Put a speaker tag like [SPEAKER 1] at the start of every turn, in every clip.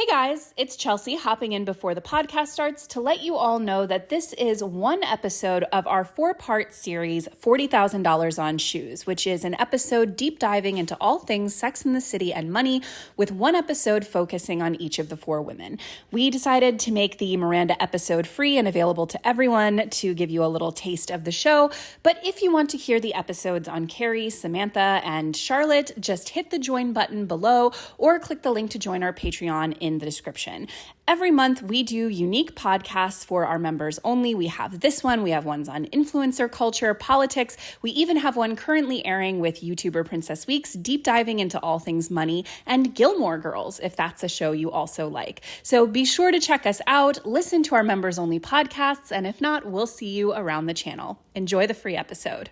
[SPEAKER 1] Hey guys, it's Chelsea hopping in before the podcast starts to let you all know that this is one episode of our 4-part series, $40,000 on Shoes, which is an episode deep diving into all things Sex and the City and money, with one episode focusing on each of the 4 women. We decided to make the Miranda episode free and available to everyone to give you a little taste of the show, but if you want to hear the episodes on Carrie, Samantha, and Charlotte, just hit the join button below or click the link to join our Patreon in the description. Every month we do unique podcasts for our members only. We have this one, we have ones on influencer culture, politics. We even have one currently airing with YouTuber Princess Weeks, deep diving into all things money, and Gilmore Girls, if that's a show you also like. So be sure to check us out, listen to our members only podcasts, and if not, we'll see you around the channel. Enjoy the free episode.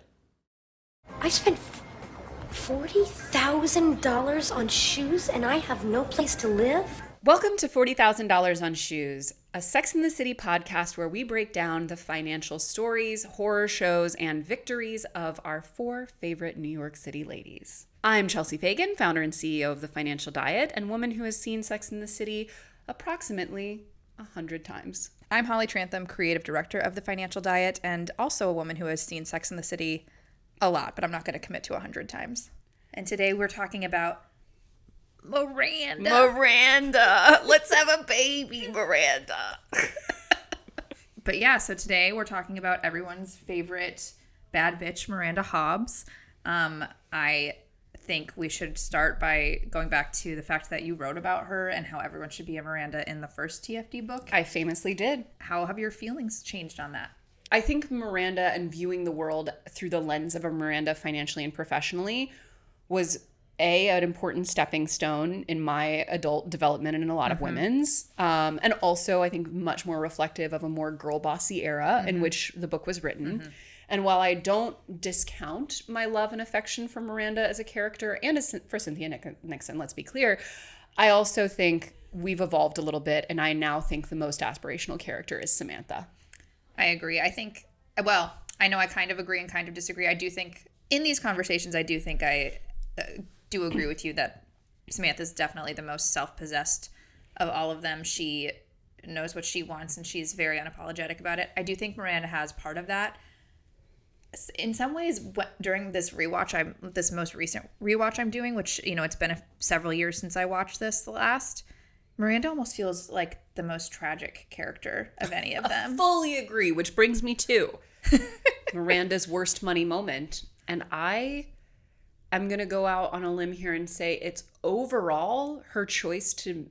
[SPEAKER 2] I spent $40,000 on shoes and I have no place to live?
[SPEAKER 1] Welcome to $40,000 on Shoes, a Sex and the City podcast where we break down the financial stories, horror shows, and victories of our 4 favorite New York City ladies. I'm Chelsea Fagan, founder and CEO of The Financial Diet, and woman who has seen Sex and the City approximately 100 times.
[SPEAKER 3] I'm Holly Trantham, creative director of The Financial Diet, and also a woman who has seen Sex and the City a lot, but I'm not going to commit to 100 times. And today we're talking about Miranda. Let's have a baby, Miranda. But yeah, so today we're talking about everyone's favorite bad bitch, Miranda Hobbes. I think we should start by going back to the fact that you wrote about her and how everyone should be a Miranda in the first TFD book.
[SPEAKER 1] I famously did.
[SPEAKER 3] How have your feelings changed on that?
[SPEAKER 1] I think Miranda and viewing the world through the lens of a Miranda financially and professionally was an important stepping stone in my adult development and in a lot of women's. And also, I think, much more reflective of a more girl-bossy era in which the book was written. And while I don't discount my love and affection for Miranda as a character and for Cynthia Nixon, let's be clear, I also think we've evolved a little bit, and I now think the most aspirational character is Samantha.
[SPEAKER 3] I agree. I think, well, I know I kind of agree and kind of disagree. I do think, in these conversations, I do think I do agree with you that Samantha's definitely the most self-possessed of all of them. She knows what she wants and she's very unapologetic about it. I do think Miranda has part of that. In some ways, during this rewatch, this most recent rewatch I'm doing, which, you know, it's been several years since I watched this last, Miranda almost feels like the most tragic character of any of them.
[SPEAKER 1] I fully agree, which brings me to Miranda's worst money moment. And I'm going to go out on a limb here and say it's overall her choice to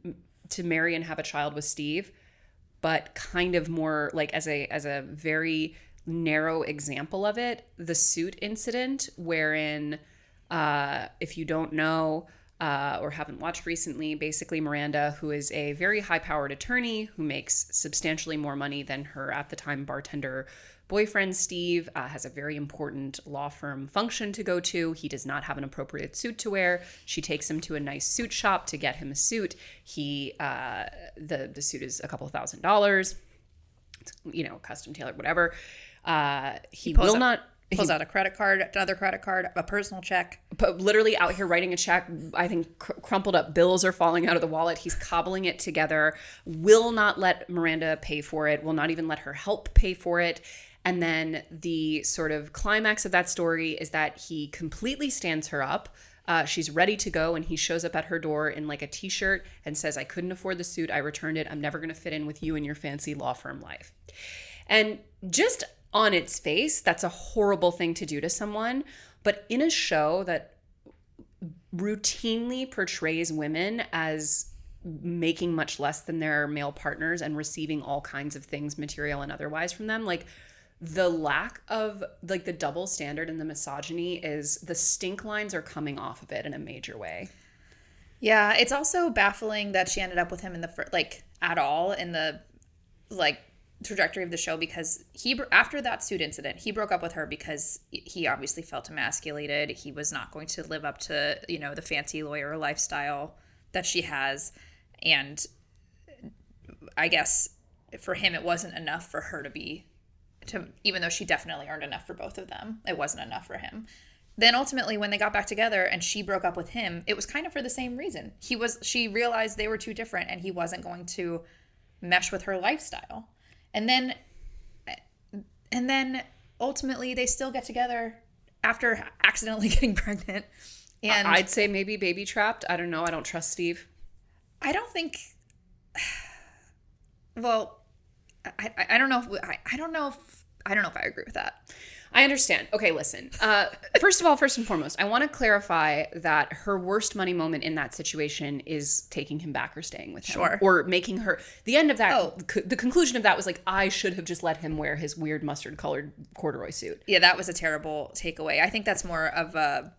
[SPEAKER 1] marry and have a child with Steve, but kind of more like as a very narrow example of it, the suit incident, wherein if you don't know or haven't watched recently, basically Miranda, who is a very high-powered attorney who makes substantially more money than her at the time bartender boyfriend Steve, has a very important law firm function to go to. He does not have an appropriate suit to wear. She takes him to a nice suit shop to get him a suit. The suit is a couple of $1,000s. It's, you know, custom tailored, whatever. He pulls
[SPEAKER 3] out a credit card, another credit card, a personal check.
[SPEAKER 1] But literally out here writing a check. I think crumpled up bills are falling out of the wallet. He's cobbling it together. Will not let Miranda pay for it. Will not even let her help pay for it. And then the sort of climax of that story is that he completely stands her up. She's ready to go, and he shows up at her door in like a t-shirt and says, "I couldn't afford the suit. I returned it. I'm never going to fit in with you and your fancy law firm life." And just on its face, that's a horrible thing to do to someone. But in a show that routinely portrays women as making much less than their male partners and receiving all kinds of things, material and otherwise, from them, like the lack of like the double standard and the misogyny is the stink lines are coming off of it in a major way.
[SPEAKER 3] Yeah, it's also baffling that she ended up with him in the at all in the trajectory of the show, because after that suit incident, he broke up with her because he obviously felt emasculated. He was not going to live up to, you know, the fancy lawyer lifestyle that she has, and I guess for him it wasn't enough for her to even though she definitely earned enough for both of them, it wasn't enough for him. then ultimately when they got back together and she broke up with him, it was kind of for the same reason. She realized they were too different and he wasn't going to mesh with her lifestyle. And then ultimately they still get together after accidentally getting pregnant. And
[SPEAKER 1] I'd say maybe baby trapped. I don't know. I don't trust Steve.
[SPEAKER 3] I don't think, well, I don't know if I don't know if I agree with that.
[SPEAKER 1] I understand. Okay, listen. First and foremost, I want to clarify that her worst money moment in that situation is taking him back or staying with him.
[SPEAKER 3] Sure.
[SPEAKER 1] Or making her, the end of that, the conclusion of that was like, I should have just let him wear his weird mustard colored corduroy suit.
[SPEAKER 3] Yeah, that was a terrible takeaway. I think that's more of a,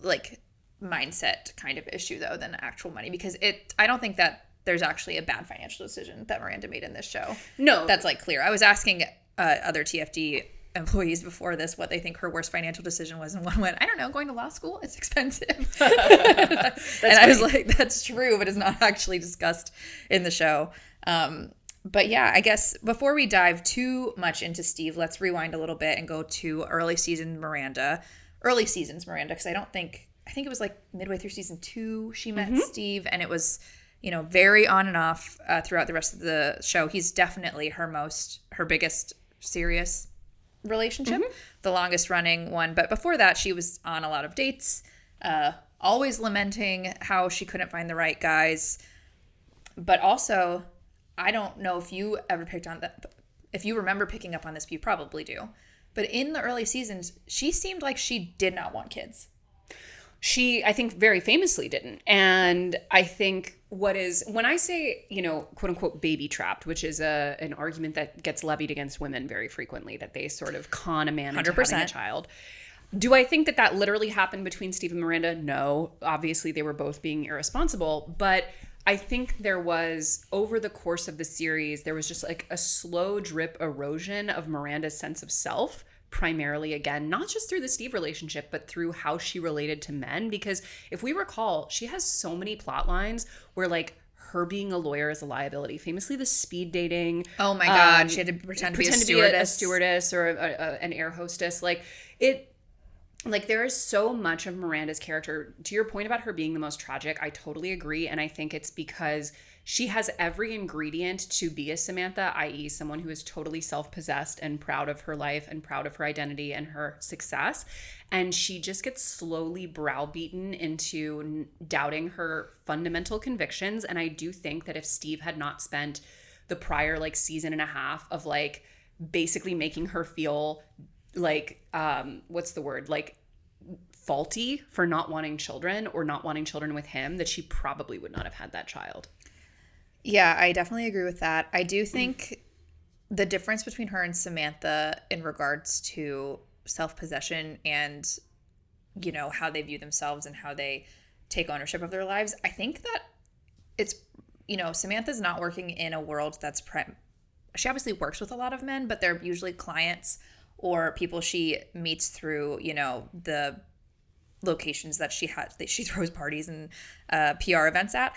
[SPEAKER 3] like, mindset kind of issue, though, than actual money. Because I don't think that there's actually a bad financial decision that Miranda made in this show. No. That's, like, clear. I was asking other TFD employees before this what they think her worst financial decision was, and one went, I don't know, going to law school, it's expensive. And I was like, that's true, but it's not actually discussed in the show. But yeah, I guess before we dive too much into Steve, let's rewind a little bit and go to early seasons Miranda, because I think it was like midway through season 2 she met Steve, and it was, you know, very on and off throughout the rest of the show. He's definitely her biggest serious relationship, the longest running one. But before that, she was on a lot of dates, always lamenting how she couldn't find the right guys. But also, I don't know if you ever picked on that, if you remember picking up on this, you probably do. But in the early seasons, she seemed like she did not want kids.
[SPEAKER 1] She, I think, very famously didn't. And I think when I say, you know, quote unquote, baby trapped, which is an argument that gets levied against women very frequently, that they sort of con a man into
[SPEAKER 3] 100%.
[SPEAKER 1] having a child. Do I think that literally happened between Steve and Miranda? No. Obviously, they were both being irresponsible. But I think there was, over the course of the series, there was just like a slow drip erosion of Miranda's sense of self. Primarily, again, not just through the Steve relationship, but through how she related to men. Because if we recall, she has so many plot lines where, like, her being a lawyer is a liability. Famously, the speed dating.
[SPEAKER 3] Oh my God, she had to pretend to be a
[SPEAKER 1] stewardess or an air hostess. Like, there is so much of Miranda's character. To your point about her being the most tragic, I totally agree. And I think it's because she has every ingredient to be a Samantha, i.e. someone who is totally self-possessed and proud of her life and proud of her identity and her success. And she just gets slowly browbeaten into doubting her fundamental convictions. And I do think that if Steve had not spent the prior, like, season and a half of, like, basically making her feel like, what's the word? Like, faulty for not wanting children or not wanting children with him, that she probably would not have had that child.
[SPEAKER 3] Yeah, I definitely agree with that. I do think the difference between her and Samantha in regards to self-possession and, you know, how they view themselves and how they take ownership of their lives, I think that it's, you know, Samantha's not working in a world that's she obviously works with a lot of men, but they're usually clients or people she meets through, you know, the locations that she throws parties and PR events at.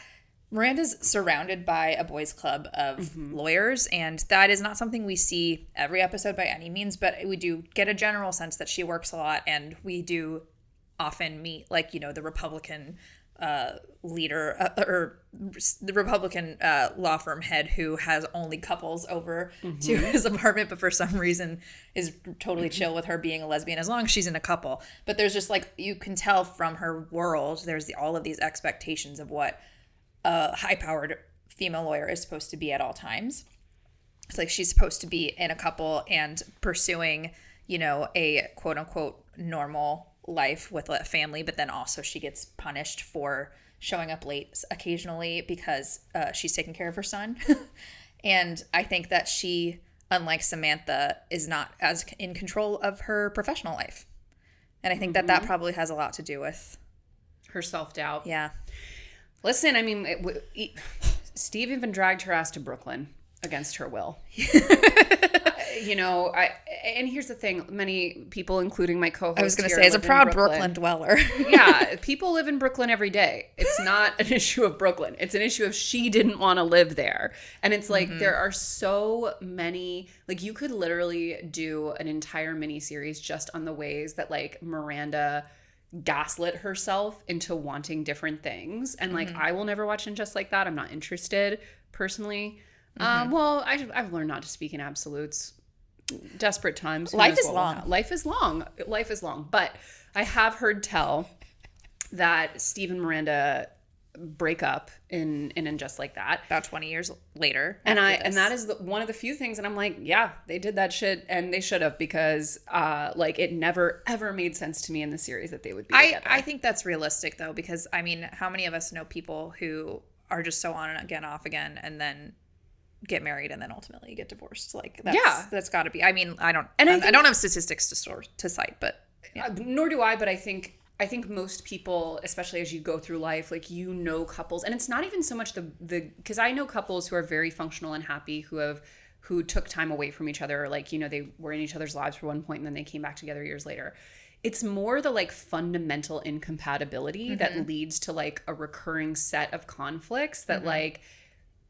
[SPEAKER 3] Miranda's surrounded by a boys' club of lawyers, and that is not something we see every episode by any means, but we do get a general sense that she works a lot, and we do often meet, like, you know, the Republican leader or the Republican law firm head who has only couples over to his apartment, but for some reason is totally chill with her being a lesbian as long as she's in a couple. But there's just, like, you can tell from her world, there's all of these expectations of what a high-powered female lawyer is supposed to be at all times. It's like she's supposed to be in a couple and pursuing, you know, a quote-unquote normal life with a family, but then also she gets punished for showing up late occasionally because she's taking care of her son. And I think that she, unlike Samantha, is not as in control of her professional life. And I think that probably has a lot to do with
[SPEAKER 1] her self-doubt.
[SPEAKER 3] Yeah.
[SPEAKER 1] Listen, I mean, Steve even dragged her ass to Brooklyn against her will. And here's the thing. Many people, including my co-host,
[SPEAKER 3] I was going to say, as a proud Brooklyn dweller.
[SPEAKER 1] Yeah, people live in Brooklyn every day. It's not an issue of Brooklyn. It's an issue of she didn't want to live there. And it's like, there are so many, like, you could literally do an entire miniseries just on the ways that, like, Miranda gaslit herself into wanting different things. And, like, I will never watch And Just Like That. I'm not interested, personally. Well, I've learned not to speak in absolutes. Desperate times.
[SPEAKER 3] Life is long.
[SPEAKER 1] Life is long. Life is long. But I have heard tell that Steve and Miranda break up in And Just Like That.
[SPEAKER 3] About 20 years later.
[SPEAKER 1] And that is one of the few things, and I'm like, yeah, they did that shit, and they should have, because like, it never ever made sense to me in the series that they would be together.
[SPEAKER 3] I think that's realistic, though, because I mean, how many of us know people who are just so on and again, off again, and then get married and then ultimately get divorced? Like, that's got to be. I mean, I don't have statistics to cite, but
[SPEAKER 1] nor do I. But I think most people, especially as you go through life, like, couples, and it's not even so much the because I know couples who are very functional and happy, who took time away from each other, like, they were in each other's lives for one point and then they came back together years later. It's more the, like, fundamental incompatibility that leads to, like, a recurring set of conflicts that like,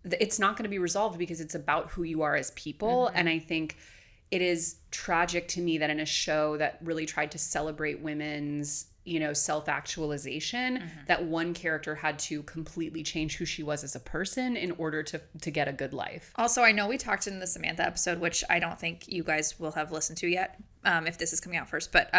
[SPEAKER 1] it's not going to be resolved because it's about who you are as people. And I think it is tragic to me that in a show that really tried to celebrate women's, self-actualization, that one character had to completely change who she was as a person in order to get a good life.
[SPEAKER 3] Also, I know we talked in the Samantha episode, which I don't think you guys will have listened to yet, if this is coming out first, but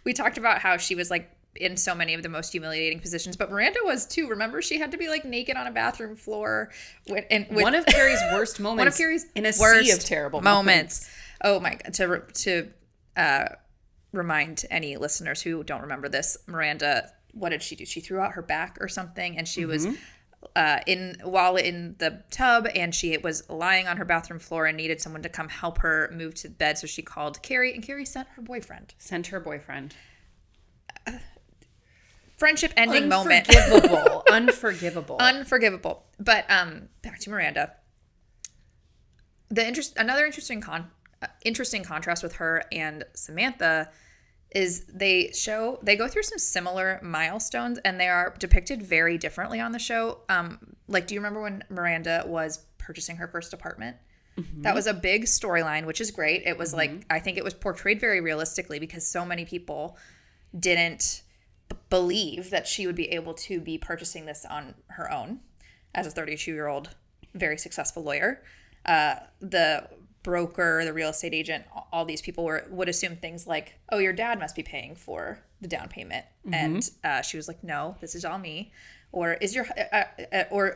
[SPEAKER 3] we talked about how she was, like, in so many of the most humiliating positions, but Miranda was too. Remember, she had to be, like, naked on a bathroom floor.
[SPEAKER 1] One of Carrie's worst moments. One of Carrie's in a sea of terrible moments.
[SPEAKER 3] Oh my God! To remind any listeners who don't remember this, Miranda, what did she do? She threw out her back or something, and she was while in the tub, and she was lying on her bathroom floor and needed someone to come help her move to bed. So she called Carrie, and Carrie sent her boyfriend. Friendship ending moment. Unforgivable. But back to Miranda. Another interesting contrast with her and Samantha is they go through some similar milestones, and they are depicted very differently on the show. Like, do you remember when Miranda was purchasing her first apartment? That was a big storyline, which is great. It was like, I think it was portrayed very realistically because so many people didn't believe that she would be able to be purchasing this on her own as a 32-year-old, very successful lawyer. The broker, the real estate agent, all these people would assume things like, oh, your dad must be paying for the down payment. And she was like, no, this is all me. Or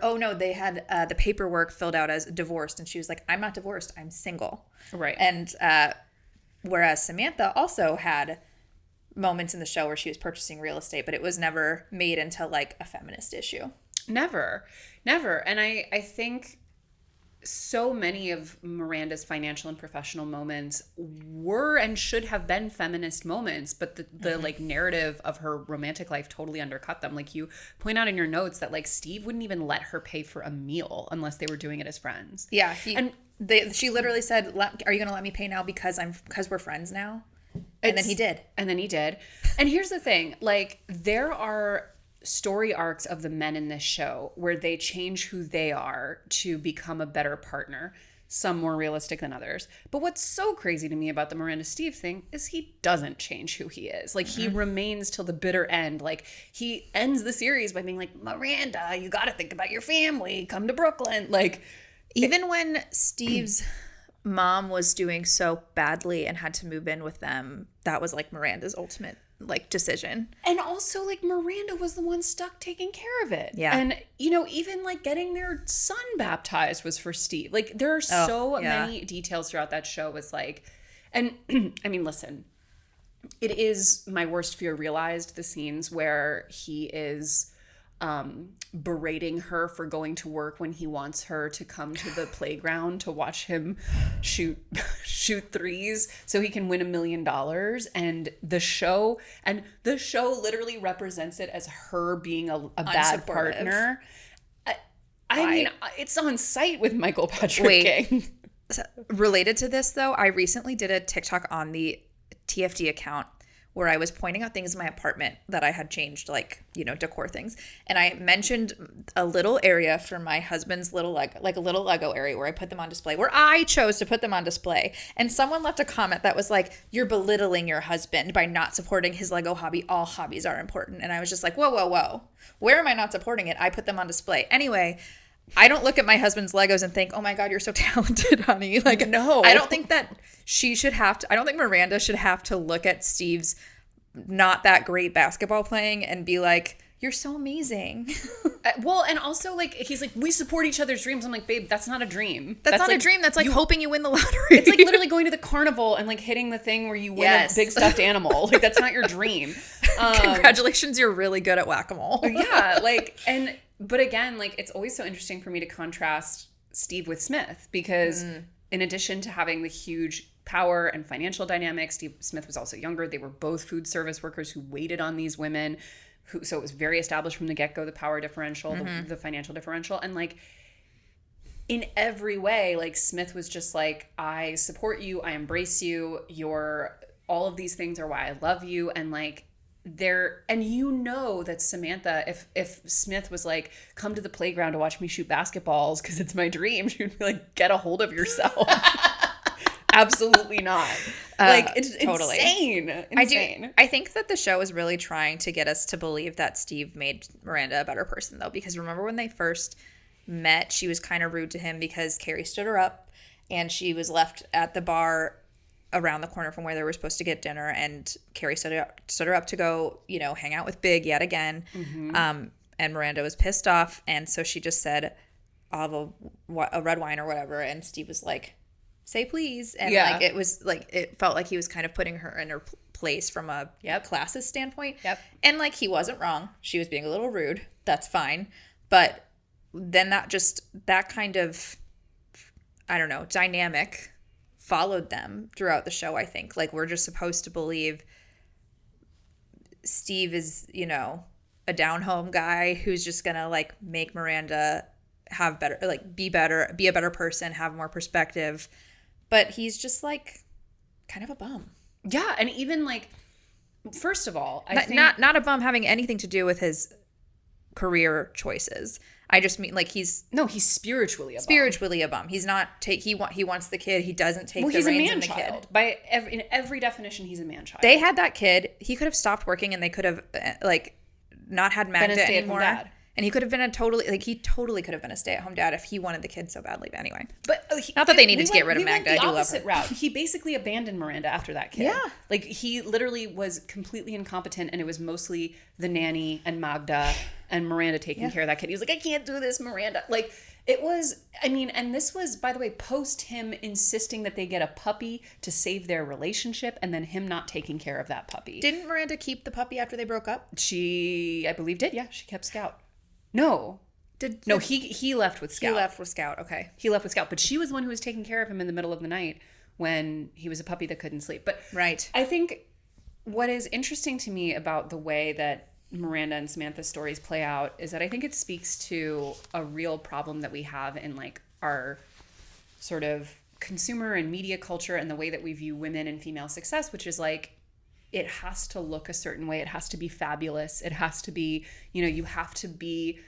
[SPEAKER 3] oh no, they had the paperwork filled out as divorced. And she was like, I'm not divorced, I'm single.
[SPEAKER 1] Right.
[SPEAKER 3] And whereas Samantha also had moments in the show where she was purchasing real estate, but it was never made into, like, a feminist issue.
[SPEAKER 1] Never. And I think so many of Miranda's financial and professional moments were and should have been feminist moments, but the like, narrative of her romantic life totally undercut them. Like, you point out in your notes that, like, Steve wouldn't even let her pay for a meal unless they were doing it as friends.
[SPEAKER 3] Yeah. She literally said, are you going to let me pay now because we're friends now? And then he did. And here's the thing. Like, there are story arcs of the men in this show where they change who they are to become a better partner. Some more realistic than others. But what's so crazy to me about the Miranda Steve thing is he doesn't change who he is. Like, he remains till the bitter end. Like, he ends the series by being like, Miranda, you got to think about your family. Come to Brooklyn. Like, even when Steve's mom was doing so badly and had to move in with them, that was, like, Miranda's ultimate, like, decision.
[SPEAKER 1] And also, like, Miranda was the one stuck taking care of it.
[SPEAKER 3] Yeah.
[SPEAKER 1] And, even, like, getting their son baptized was for Steve. Like, there are so many details throughout that show. Was like, and I mean, listen, it is my worst fear realized, the scenes where he is berating her for going to work when he wants her to come to the playground to watch him shoot threes so he can win $1 million. And the show literally represents it as her being a bad partner. I mean, it's on site with Michael Patrick King.
[SPEAKER 3] Related to this, though, I recently did a TikTok on the TFD account where I was pointing out things in my apartment that I had changed, like, decor things. And I mentioned a little area for my husband's little a little Lego area where I put them on display, where I chose to put them on display. And someone left a comment that was like, you're belittling your husband by not supporting his Lego hobby. All hobbies are important. And I was just like, whoa, whoa, whoa. Where am I not supporting it? I put them on display. Anyway, I don't look at my husband's Legos and think, oh my God, you're so talented, honey. Like,
[SPEAKER 1] no.
[SPEAKER 3] I don't think that she should have to, I don't think Miranda should have to look at Steve's not that great basketball playing and be like, you're so amazing.
[SPEAKER 1] Well, and also, like, he's like, we support each other's dreams. I'm like, babe, that's not a dream.
[SPEAKER 3] That's not like, a dream. That's like hoping you win the lottery.
[SPEAKER 1] It's like literally going to the carnival and like hitting the thing where you win a big stuffed animal. Like, that's not your dream.
[SPEAKER 3] Congratulations, you're really good at whack-a-mole.
[SPEAKER 1] Yeah, like, but again, like, it's always so interesting for me to contrast Steve with Smith because in addition to having the huge power and financial dynamics, Steve Smith was also younger. They were both food service workers who waited on these women. So it was very established from the get-go, the power differential, the financial differential. And like, in every way, like, Smith was just like, I support you, I embrace you, all of these things are why I love you. And like, that Samantha, if Smith was like, come to the playground to watch me shoot basketballs because it's my dream, she would be like, get a hold of yourself. Absolutely not. Like, it's totally insane.
[SPEAKER 3] I think that the show is really trying to get us to believe that Steve made Miranda a better person, though, because remember when they first met, she was kind of rude to him because Carrie stood her up and she was left at the bar around the corner from where they were supposed to get dinner, and Carrie stood her up to go, hang out with Big yet again. And Miranda was pissed off, and so she just said, I'll have a red wine or whatever, and Steve was like, say please. And like, it was like, it felt like he was kind of putting her in her place from a classist standpoint. And like, he wasn't wrong. She was being a little rude. That's fine. But then that kind of, I don't know, dynamic followed them throughout the show, I think. Like, we're just supposed to believe Steve is, a down-home guy who's just gonna like make Miranda have better, like, be a better person, have more perspective. But he's just like kind of a bum.
[SPEAKER 1] Yeah, and even like, first of all, I think
[SPEAKER 3] not a bum having anything to do with his career choices. I just mean like he's spiritually a bum. He's not he wants the kid. He doesn't take the reins in the kid.
[SPEAKER 1] In every definition, he's a man-child.
[SPEAKER 3] They had that kid. He could have stopped working and they could have like not had Magda anymore. Dad. And he could have been he totally could have been a stay-at-home dad if he wanted the kid so badly. But anyway, not that they needed to get rid of Magda. I do love her.
[SPEAKER 1] Route. He basically abandoned Miranda after that kid. Yeah, like, he literally was completely incompetent, and it was mostly the nanny and Magda and Miranda taking care of that kid. He was like, I can't do this, Miranda. Like, it was. I mean, and this was, by the way, post him insisting that they get a puppy to save their relationship, and then him not taking care of that puppy.
[SPEAKER 3] Didn't Miranda keep the puppy after they broke up?
[SPEAKER 1] She, I believe, did. Yeah, she kept Scout. No. He left with Scout.
[SPEAKER 3] He left with Scout, okay.
[SPEAKER 1] He left with Scout, but she was the one who was taking care of him in the middle of the night when he was a puppy that couldn't sleep. But
[SPEAKER 3] right.
[SPEAKER 1] I think what is interesting to me about the way that Miranda and Samantha's stories play out is that I think it speaks to a real problem that we have in like our sort of consumer and media culture and the way that we view women and female success, which is like, it has to look a certain way. It has to be fabulous. It has to be, you have to be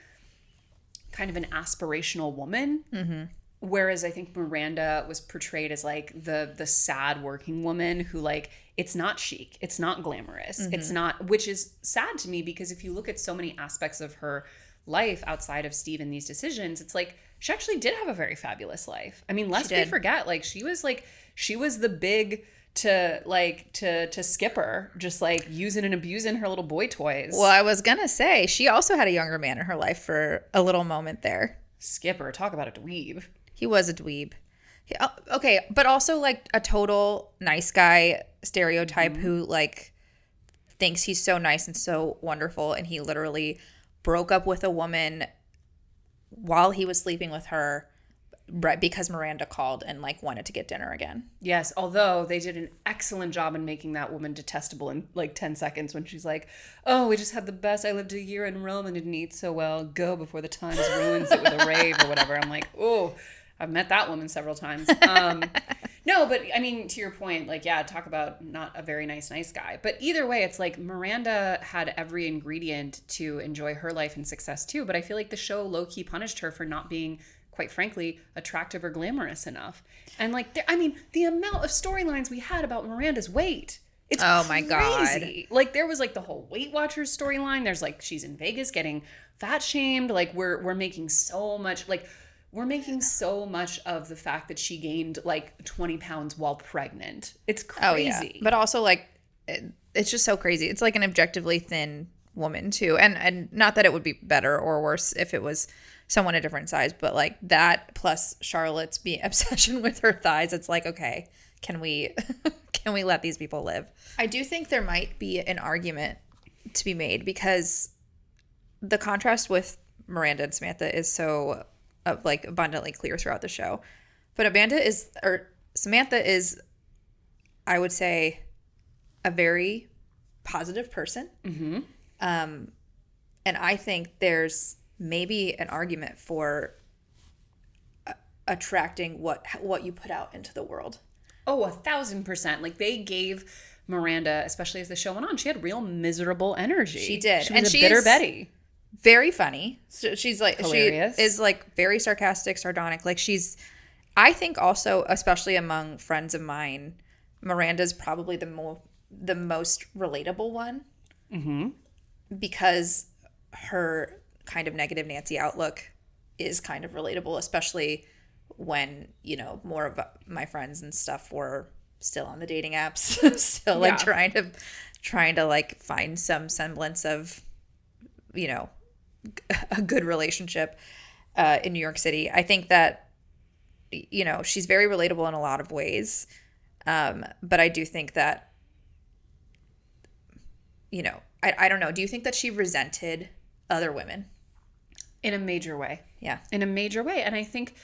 [SPEAKER 1] kind of an aspirational woman. Mm-hmm. Whereas I think Miranda was portrayed as like the sad working woman who, like, it's not chic. It's not glamorous. Mm-hmm. It's not, which is sad to me because if you look at so many aspects of her life outside of Steve and these decisions, it's like she actually did have a very fabulous life. I mean, lest we forget, she was the big to Skipper, just like using and abusing her little boy toys.
[SPEAKER 3] Well, I was gonna say she also had a younger man in her life for a little moment there.
[SPEAKER 1] Skipper, talk about a dweeb.
[SPEAKER 3] He was a dweeb. Okay, but also like a total nice guy stereotype who like thinks he's so nice and so wonderful, and he literally broke up with a woman while he was sleeping with her. Right, because Miranda called and like wanted to get dinner again.
[SPEAKER 1] Yes, although they did an excellent job in making that woman detestable in like 10 seconds when she's like, oh, we just had the best. I lived a year in Rome and didn't eat so well. Go before the Times ruins it with a rave or whatever. I'm like, oh, I've met that woman several times. No, but I mean, to your point, like, yeah, talk about not a very nice guy. But either way, it's like Miranda had every ingredient to enjoy her life and success too. But I feel like the show low-key punished her for not being, quite frankly, attractive or glamorous enough. And like, I mean, the amount of storylines we had about Miranda's weight. It's
[SPEAKER 3] my God.
[SPEAKER 1] Like, there was like the whole Weight Watchers storyline. There's like, she's in Vegas getting fat shamed. Like, we're making so much, like, we're making so much of the fact that she gained like 20 pounds while pregnant. It's crazy.
[SPEAKER 3] Oh, yeah. But also, like, it's just so crazy. It's like an objectively thin woman too. And not that it would be better or worse if it was someone a different size, but like that plus Charlotte's obsession with her thighs, it's like, okay, can we let these people live? I do think there might be an argument to be made because the contrast with Miranda and Samantha is so like abundantly clear throughout the show. But Samantha is, I would say, a very positive person. Mm-hmm. And I think there's maybe an argument for attracting what you put out into the world.
[SPEAKER 1] Oh, 1,000%. Like, they gave Miranda, especially as the show went on, she had real miserable energy.
[SPEAKER 3] She did.
[SPEAKER 1] She was a bitter Betty.
[SPEAKER 3] Very funny. So she's like,
[SPEAKER 1] hilarious.
[SPEAKER 3] She is like very sarcastic, sardonic. Like, I think also, especially among friends of mine, Miranda's probably the most relatable one. Mm-hmm. Because her kind of negative Nancy outlook is kind of relatable, especially when, you know, more of my friends and stuff were still on the dating apps, still like trying to like find some semblance of, you know, a good relationship in New York City. I think that, you know, she's very relatable in a lot of ways. But I do think that, you know, I don't know. Do you think that she resented other women?
[SPEAKER 1] In a major way.
[SPEAKER 3] Yeah.
[SPEAKER 1] In a major way. And I think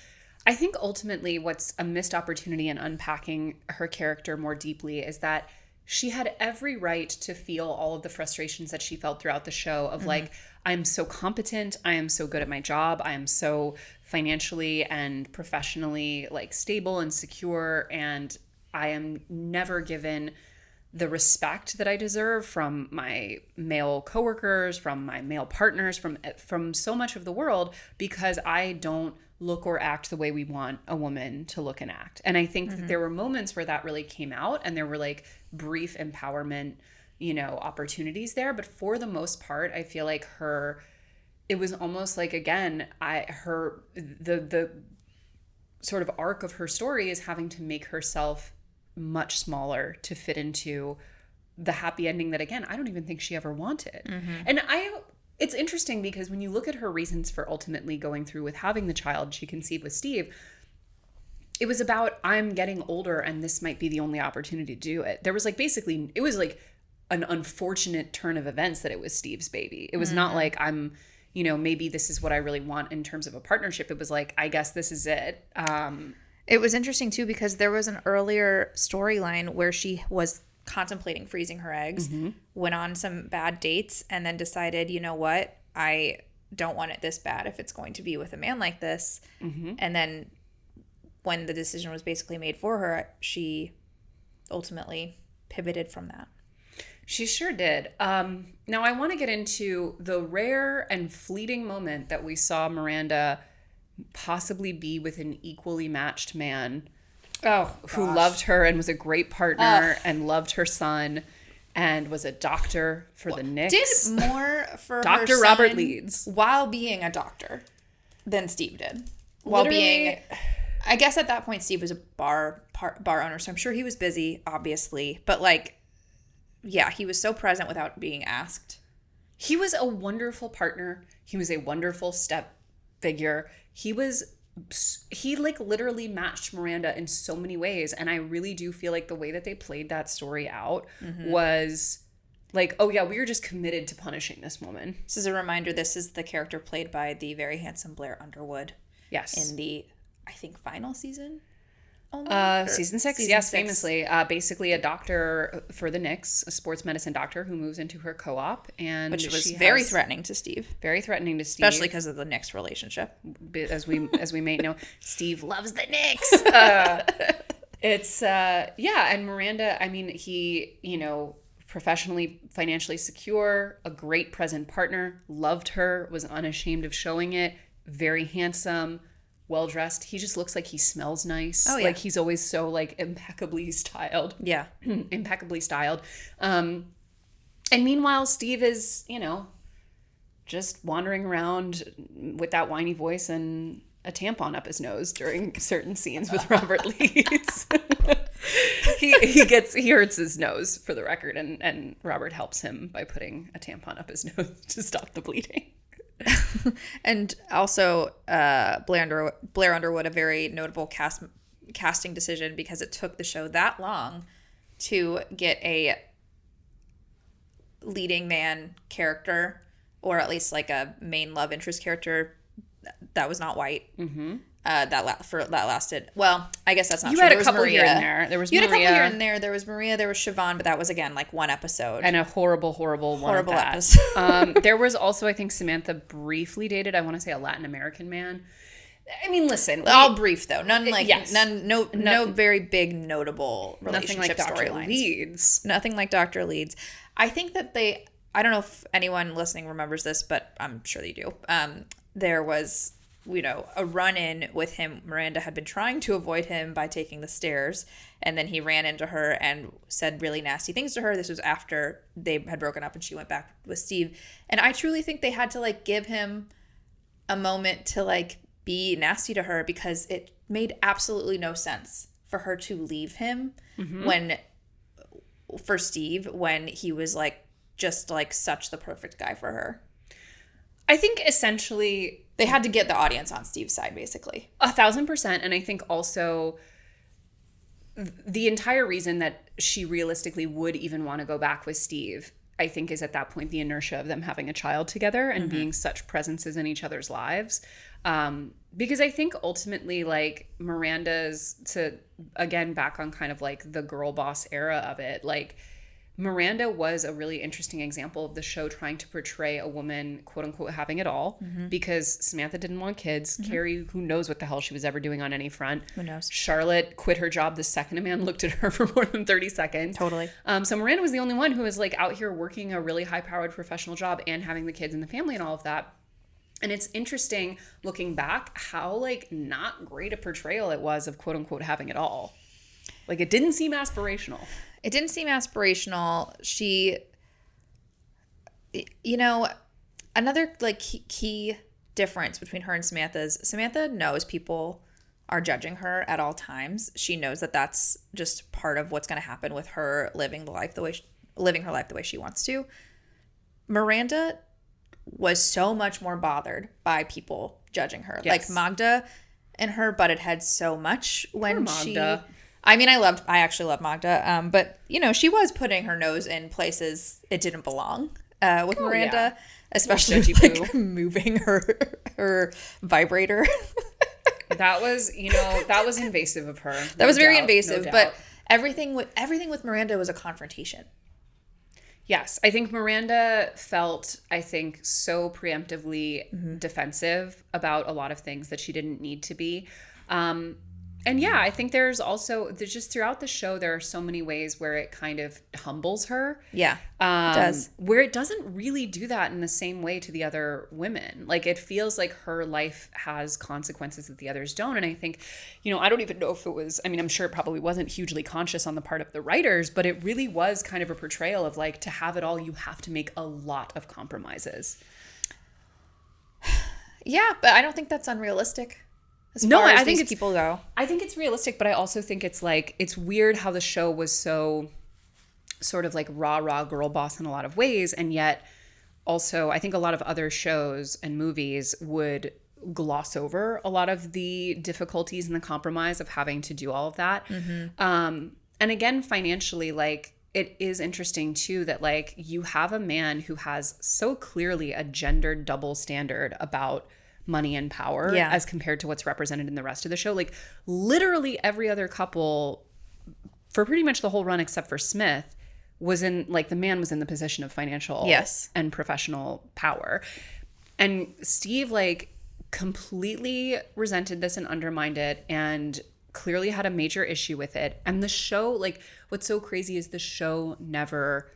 [SPEAKER 1] ultimately what's a missed opportunity in unpacking her character more deeply is that she had every right to feel all of the frustrations that she felt throughout the show of like, I'm so competent, I am so good at my job, I am so financially and professionally like stable and secure, and I am never given the respect that I deserve from my male coworkers, from my male partners, from so much of the world, because I don't look or act the way we want a woman to look and act. And I think that there were moments where that really came out, and there were like brief empowerment, you know, opportunities there. But for the most part, I feel like it was almost like, again, the sort of arc of her story is having to make herself much smaller to fit into the happy ending that, again, I don't even think she ever wanted. And it's interesting because when you look at her reasons for ultimately going through with having the child she conceived with Steve, it was about, I'm getting older and this might be the only opportunity to do it. There was like, basically, it was like an unfortunate turn of events that it was Steve's baby. It was not like, I'm, you know, maybe this is what I really want in terms of a partnership. It was like, I guess this is it.
[SPEAKER 3] It was interesting too, because there was an earlier storyline where she was contemplating freezing her eggs, went on some bad dates, and then decided, you know what, I don't want it this bad if it's going to be with a man like this. And then when the decision was basically made for her, she ultimately pivoted from that.
[SPEAKER 1] She sure did. Now I want to get into the rare and fleeting moment that we saw Miranda possibly be with an equally matched man who loved her and was a great partner and loved her son and was a doctor for the Knicks.
[SPEAKER 3] Did more for
[SPEAKER 1] Dr.
[SPEAKER 3] her
[SPEAKER 1] Robert
[SPEAKER 3] son
[SPEAKER 1] Leeds
[SPEAKER 3] while being a doctor than Steve did. I guess at that point Steve was a bar owner, so I'm sure he was busy, obviously. But like, yeah, he was so present without being asked.
[SPEAKER 1] He was a wonderful partner. He was a wonderful step figure. He like literally matched Miranda in so many ways. And I really do feel like the way that they played that story out was like, oh yeah, we were just committed to punishing this woman.
[SPEAKER 3] This is a reminder, this is the character played by the very handsome Blair Underwood.
[SPEAKER 1] Yes.
[SPEAKER 3] In the, I think, final season? only?
[SPEAKER 1] Season 6,
[SPEAKER 3] Season
[SPEAKER 1] yes,
[SPEAKER 3] 6.
[SPEAKER 1] famously. Basically a doctor for the Knicks, a sports medicine doctor who moves into her co-op. And
[SPEAKER 3] Which was
[SPEAKER 1] she
[SPEAKER 3] very
[SPEAKER 1] has-
[SPEAKER 3] threatening to Steve.
[SPEAKER 1] Very threatening to Steve.
[SPEAKER 3] Especially because of the Knicks relationship.
[SPEAKER 1] As we may know, Steve loves the Knicks. It's, and Miranda, I mean, he, professionally, financially secure, a great present partner, loved her, was unashamed of showing it, very handsome, well-dressed. He just looks like he smells nice.
[SPEAKER 3] Oh, yeah.
[SPEAKER 1] Like he's always so like impeccably styled.
[SPEAKER 3] Yeah.
[SPEAKER 1] Impeccably styled. And meanwhile, Steve is, just wandering around with that whiny voice and a tampon up his nose during certain scenes with Robert Leeds. he hurts his nose, for the record, and Robert helps him by putting a tampon up his nose to stop the bleeding.
[SPEAKER 3] And also, Blair Underwood, a very notable casting decision because it took the show that long to get a leading man character, or at least like a main love interest character that was not white. Mm-hmm. That lasted. Well, I guess that's not
[SPEAKER 1] you
[SPEAKER 3] true.
[SPEAKER 1] had
[SPEAKER 3] There
[SPEAKER 1] a
[SPEAKER 3] was
[SPEAKER 1] couple
[SPEAKER 3] Maria.
[SPEAKER 1] here and there. There was
[SPEAKER 3] You
[SPEAKER 1] Maria.
[SPEAKER 3] had a couple here and there. There was Maria. There was Siobhan, but that was again like one episode.
[SPEAKER 1] And a horrible one at that.
[SPEAKER 3] episode.
[SPEAKER 1] There was also, I think, Samantha briefly dated, I want to say, a Latin American man. I mean, listen.
[SPEAKER 3] All brief though. None like
[SPEAKER 1] yes.
[SPEAKER 3] no very big notable
[SPEAKER 1] Nothing
[SPEAKER 3] relationship
[SPEAKER 1] like Dr.
[SPEAKER 3] storylines.
[SPEAKER 1] Leeds.
[SPEAKER 3] Nothing like Dr. Leeds. I think that I don't know if anyone listening remembers this, but I'm sure they do. There was, a run-in with him. Miranda had been trying to avoid him by taking the stairs, and then he ran into her and said really nasty things to her. This was after they had broken up and she went back with Steve. And I truly think they had to like give him a moment to like be nasty to her, because it made absolutely no sense for her to leave him for Steve when he was like just like such the perfect guy for her.
[SPEAKER 1] I think essentially
[SPEAKER 3] They had to get the audience on Steve's side, basically.
[SPEAKER 1] 1,000%. And I think also the entire reason that she realistically would even want to go back with Steve, I think, is at that point the inertia of them having a child together and being such presences in each other's lives. Because I think ultimately, like, Miranda's, to, again, back on kind of like the girl boss era of it, like, Miranda was a really interesting example of the show trying to portray a woman, quote unquote, having it all, because Samantha didn't want kids. Carrie, who knows what the hell she was ever doing on any front.
[SPEAKER 3] Who knows?
[SPEAKER 1] Charlotte quit her job the second a man looked at her for more than 30 seconds.
[SPEAKER 3] Totally.
[SPEAKER 1] So Miranda was the only one who was like out here working a really high-powered professional job and having the kids and the family and all of that. And it's interesting looking back how like not great a portrayal it was of quote unquote having it all. Like it didn't seem aspirational.
[SPEAKER 3] It didn't seem aspirational. She, another like key difference between her and Samantha is Samantha knows people are judging her at all times. She knows that that's just part of what's going to happen with her living her life the way she wants to. Miranda was so much more bothered by people judging her.
[SPEAKER 1] Yes.
[SPEAKER 3] Like Magda and her butted heads so much when
[SPEAKER 1] Magda.
[SPEAKER 3] I actually love Magda, but she was putting her nose in places it didn't belong with Miranda, especially like moving her vibrator.
[SPEAKER 1] That was invasive of her.
[SPEAKER 3] That was very invasive, but everything with Miranda was a confrontation.
[SPEAKER 1] Yes, I think Miranda felt, so preemptively defensive about a lot of things that she didn't need to be. And yeah, I think there's just throughout the show, there are so many ways where it kind of humbles her.
[SPEAKER 3] Yeah, it does.
[SPEAKER 1] Where it doesn't really do that in the same way to the other women. Like it feels like her life has consequences that the others don't. And I think, I don't even know if it was, I'm sure it probably wasn't hugely conscious on the part of the writers, but it really was kind of a portrayal of like, to have it all, you have to make a lot of compromises.
[SPEAKER 3] Yeah, but I don't think that's unrealistic.
[SPEAKER 1] I think
[SPEAKER 3] these people go.
[SPEAKER 1] I think it's realistic, but I also think it's like, it's weird how the show was so sort of like rah girl boss in a lot of ways. And yet also I think a lot of other shows and movies would gloss over a lot of the difficulties and the compromise of having to do all of that. And again, financially, like it is interesting too, that like you have a man who has so clearly a gendered double standard about money and power
[SPEAKER 3] Yeah.
[SPEAKER 1] as compared to what's represented in the rest of the show. Like literally every other couple for pretty much the whole run except for Smith was in, like, the man was in the position of financial
[SPEAKER 3] Yes.
[SPEAKER 1] and professional power. And Steve, like, completely resented this and undermined it and clearly had a major issue with it. And the show, like, what's so crazy is the show never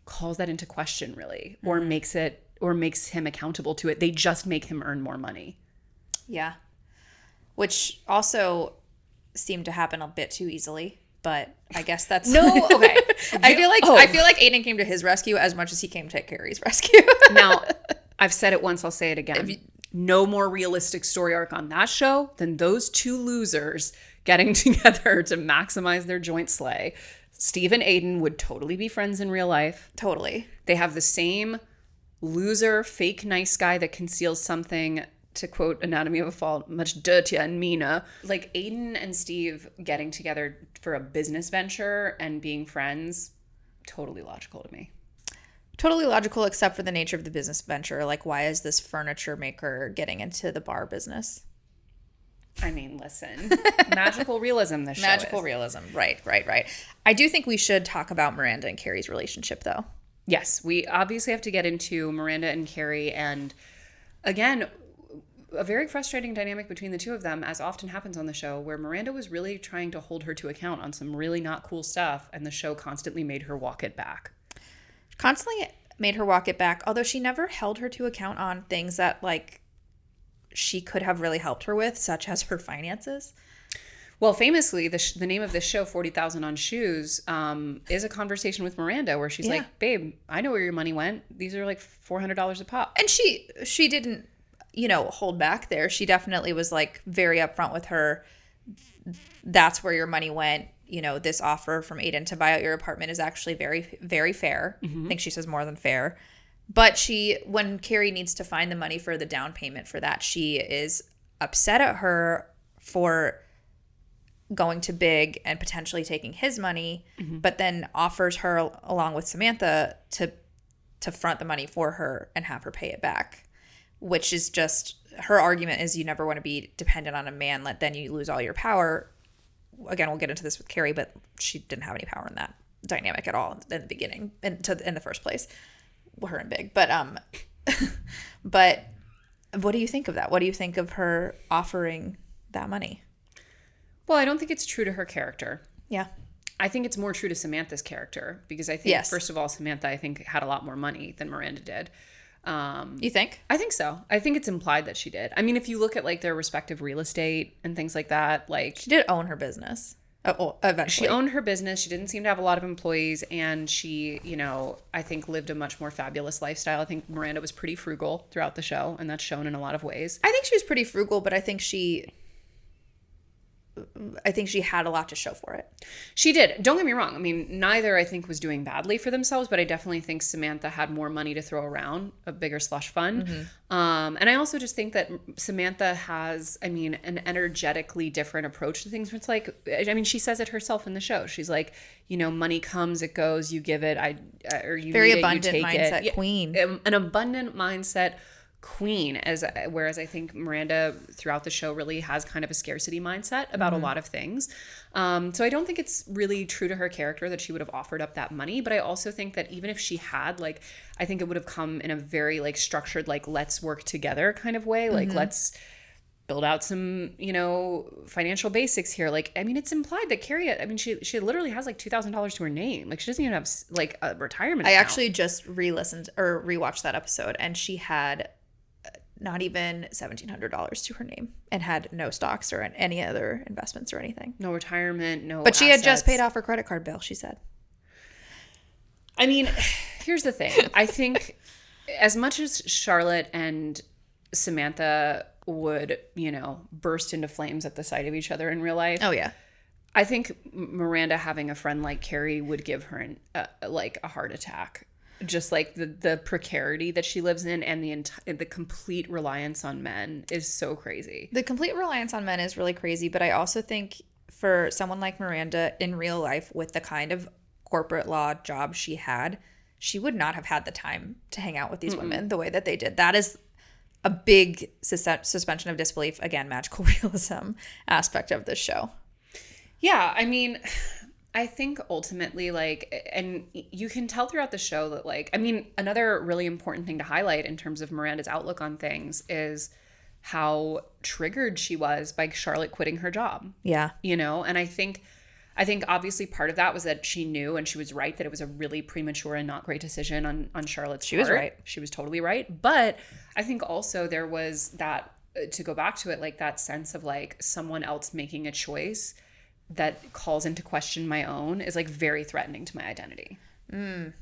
[SPEAKER 1] calls that into question, really, or makes him accountable to it. They just make him earn more money.
[SPEAKER 3] Yeah. Which also seemed to happen a bit too easily, but I guess that's
[SPEAKER 1] No, okay.
[SPEAKER 3] I feel like Aiden came to his rescue as much as he came to Carrie's rescue.
[SPEAKER 1] Now, I've said it once, I'll say it again. No more realistic story arc on that show than those two losers getting together to maximize their joint slay. Steve and Aiden would totally be friends in real life.
[SPEAKER 3] Totally.
[SPEAKER 1] They have the same loser, fake nice guy that conceals something, to quote Anatomy of a Fall, much dirtier and meaner. Like Aiden and Steve getting together for a business venture and being friends, totally logical to me.
[SPEAKER 3] Totally logical, except for the nature of the business venture. Like, why is this furniture maker getting into the bar business?
[SPEAKER 1] I mean, listen, magical realism this show
[SPEAKER 3] Magical
[SPEAKER 1] is.
[SPEAKER 3] realism. Right. I do think we should talk about Miranda and Carrie's relationship, though.
[SPEAKER 1] Yes, we obviously have to get into Miranda and Carrie, and again, a very frustrating dynamic between the two of them, as often happens on the show, where Miranda was really trying to hold her to account on some really not cool stuff, and the show constantly made her walk it back.
[SPEAKER 3] Constantly made her walk it back, although she never held her to account on things that, like, she could have really helped her with, such as her finances.
[SPEAKER 1] Well, famously, the name of this show, 40,000 on Shoes, is a conversation with Miranda where she's like, babe, I know where your money went. These are like $400 a pop.
[SPEAKER 3] And she didn't, hold back there. She definitely was, like, very upfront with her. That's where your money went. This offer from Aiden to buy out your apartment is actually very, very fair. I think she says more than fair. But when Carrie needs to find the money for the down payment for that, she is upset at her for going to Big and potentially taking his money, but then offers her, along with Samantha, to front the money for her and have her pay it back, which is just, her argument is you never want to be dependent on a man, then you lose all your power. Again, we'll get into this with Carrie, but she didn't have any power in that dynamic at all in the beginning, in the first place. Her and Big, but what do you think of that? What do you think of her offering that money?
[SPEAKER 1] Well, I don't think it's true to her character.
[SPEAKER 3] Yeah.
[SPEAKER 1] I think it's more true to Samantha's character, because I think,
[SPEAKER 3] Yes.
[SPEAKER 1] first of all, Samantha, I think, had a lot more money than Miranda did.
[SPEAKER 3] You think?
[SPEAKER 1] I think so. I think it's implied that she did. I mean, if you look at, like, their respective real estate and things like that, like...
[SPEAKER 3] She did own her business. Eventually.
[SPEAKER 1] She owned her business. She didn't seem to have a lot of employees, and she, I think, lived a much more fabulous lifestyle. I think Miranda was pretty frugal throughout the show, and that's shown in a lot of ways.
[SPEAKER 3] I think she was pretty frugal, but I think she had a lot to show for it.
[SPEAKER 1] She did. Don't get me wrong. I mean, neither, I think, was doing badly for themselves, but I definitely think Samantha had more money to throw around, a bigger slush fund. And I also just think that Samantha has, an energetically different approach to things. It's like, she says it herself in the show. She's like, money comes, it goes, you give it, or you
[SPEAKER 3] Very
[SPEAKER 1] need
[SPEAKER 3] abundant
[SPEAKER 1] it, you take
[SPEAKER 3] mindset
[SPEAKER 1] it.
[SPEAKER 3] queen.
[SPEAKER 1] An abundant mindset queen, whereas I think Miranda throughout the show really has kind of a scarcity mindset about a lot of things. So I don't think it's really true to her character that she would have offered up that money, but I also think that even if she had, like, I think it would have come in a very, like, structured, like, let's work together kind of way, like, let's build out some, financial basics here. Like, it's implied that Carrie, she literally has like $2,000 to her name. Like, she doesn't even have like a retirement account.
[SPEAKER 3] I actually just re-listened or rewatched that episode, and she had not even $1,700 to her name and had no stocks or any other investments or anything.
[SPEAKER 1] No retirement, no
[SPEAKER 3] But she had just
[SPEAKER 1] assets.
[SPEAKER 3] paid off her credit card bill, she said.
[SPEAKER 1] Here's the thing. I think as much as Charlotte and Samantha would, burst into flames at the sight of each other in real life.
[SPEAKER 3] Oh, yeah.
[SPEAKER 1] I think Miranda having a friend like Carrie would give her a heart attack. Just like the precarity that she lives in, and the complete reliance on men is so crazy.
[SPEAKER 3] The complete reliance on men is really crazy, but I also think for someone like Miranda in real life, with the kind of corporate law job she had, she would not have had the time to hang out with these women the way that they did. That is a big suspension of disbelief, again, magical realism aspect of this show.
[SPEAKER 1] Yeah, I mean, I think ultimately, like, and you can tell throughout the show that, like, I mean, another really important thing to highlight in terms of Miranda's outlook on things is how triggered she was by Charlotte quitting her job.
[SPEAKER 3] Yeah.
[SPEAKER 1] You know, and I think obviously part of that was that she knew and she was right that it was a really premature and not great decision on Charlotte's part.
[SPEAKER 3] She was right.
[SPEAKER 1] She was totally right. But I think also there was that, to go back to it, like that sense of like someone else making a choice that calls into question my own is like very threatening to my identity. You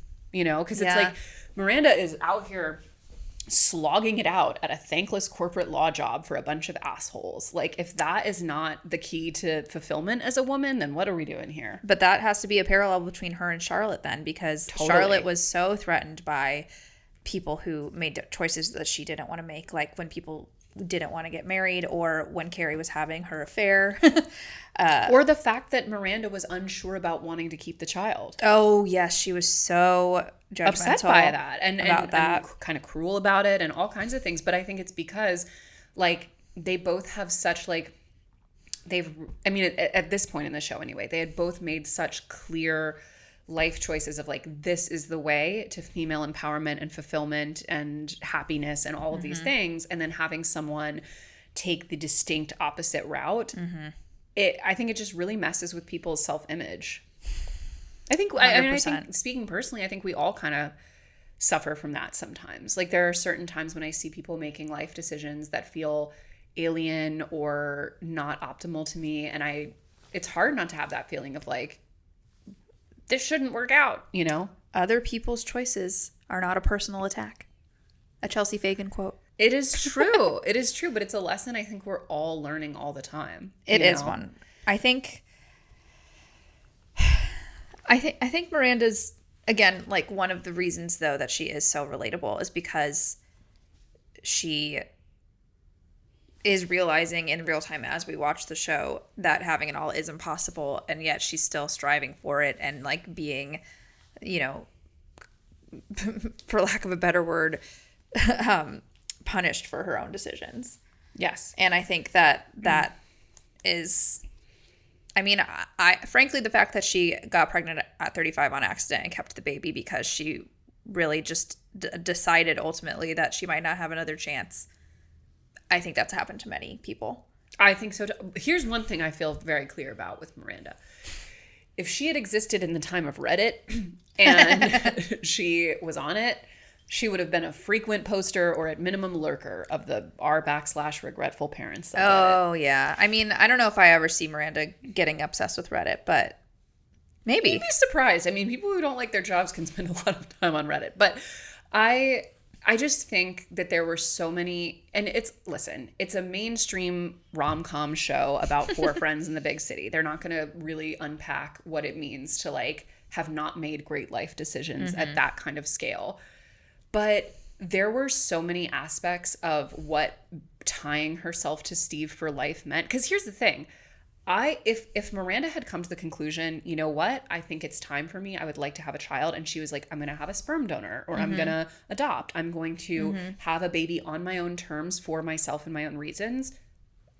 [SPEAKER 1] know, because it's like Miranda is out here slogging it out at a thankless corporate law job for a bunch of assholes. Like, if that is not the key to fulfillment as a woman, then what are we doing here?
[SPEAKER 3] But that has to be a parallel between her and Charlotte then, because Charlotte was so threatened by people who made choices that she didn't want to make, like when people didn't want to get married or when Carrie was having her affair.
[SPEAKER 1] Or the fact that Miranda was unsure about wanting to keep the child.
[SPEAKER 3] Oh, yes. She was so judgmental
[SPEAKER 1] upset by that and
[SPEAKER 3] that.
[SPEAKER 1] And kind of cruel about it and all kinds of things. But I think it's because, like, they both have such, like, at this point in the show anyway, they had both made such clear life choices of, like, this is the way to female empowerment and fulfillment and happiness and all of these things. And then having someone take the distinct opposite route, I think it just really messes with people's self-image. I think, I think, speaking personally, I think we all kind of suffer from that sometimes. Like, there are certain times when I see people making life decisions that feel alien or not optimal to me. And it's hard not to have that feeling of like, this shouldn't work out, you know?
[SPEAKER 3] Other people's choices are not a personal attack. A Chelsea Fagan quote.
[SPEAKER 1] It is true. It is true. But it's a lesson I think we're all learning all the time.
[SPEAKER 3] It is one. I think Miranda's, again, like, one of the reasons though that she is so relatable is because she is realizing in real time as we watch the show that having it all is impossible, and yet she's still striving for it and, like, being, you know, for lack of a better word, punished for her own decisions.
[SPEAKER 1] Yes.
[SPEAKER 3] And I think that is, I mean, I frankly, the fact that she got pregnant at 35 on accident and kept the baby because she really just decided ultimately that she might not have another chance, I think that's happened to many people.
[SPEAKER 1] I think so too. Here's one thing I feel very clear about with Miranda. If she had existed in the time of Reddit and she was on it, she would have been a frequent poster or at minimum lurker of the r/regretful parents.
[SPEAKER 3] Oh, yeah. I mean, I don't know if I ever see Miranda getting obsessed with Reddit, but maybe.
[SPEAKER 1] You'd be surprised. I mean, people who don't like their jobs can spend a lot of time on Reddit. But I just think that there were so many, and it's a mainstream rom-com show about four friends in the big city. They're not going to really unpack what it means to, like, have not made great life decisions at that kind of scale. But there were so many aspects of what tying herself to Steve for life meant. Because here's the thing. If Miranda had come to the conclusion, you know what, I think it's time for me, I would like to have a child, and she was like, I'm going to have a sperm donor, or I'm going to adopt, I'm going to have a baby on my own terms for myself and my own reasons,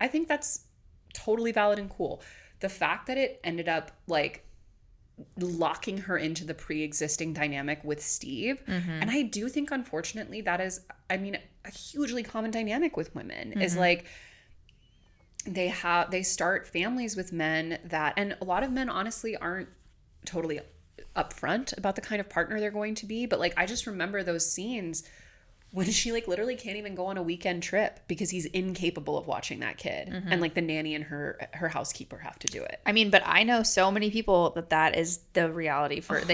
[SPEAKER 1] I think that's totally valid and cool. The fact that it ended up, like, locking her into the pre-existing dynamic with Steve, and I do think, unfortunately, that is, I mean, a hugely common dynamic with women, is like, they start families with men that, and a lot of men honestly aren't totally upfront about the kind of partner they're going to be, but, like, I just remember those scenes when she, like, literally can't even go on a weekend trip because he's incapable of watching that kid, and, like, the nanny and her housekeeper have to do it.
[SPEAKER 3] I mean, but I know so many people that is the reality for 100%.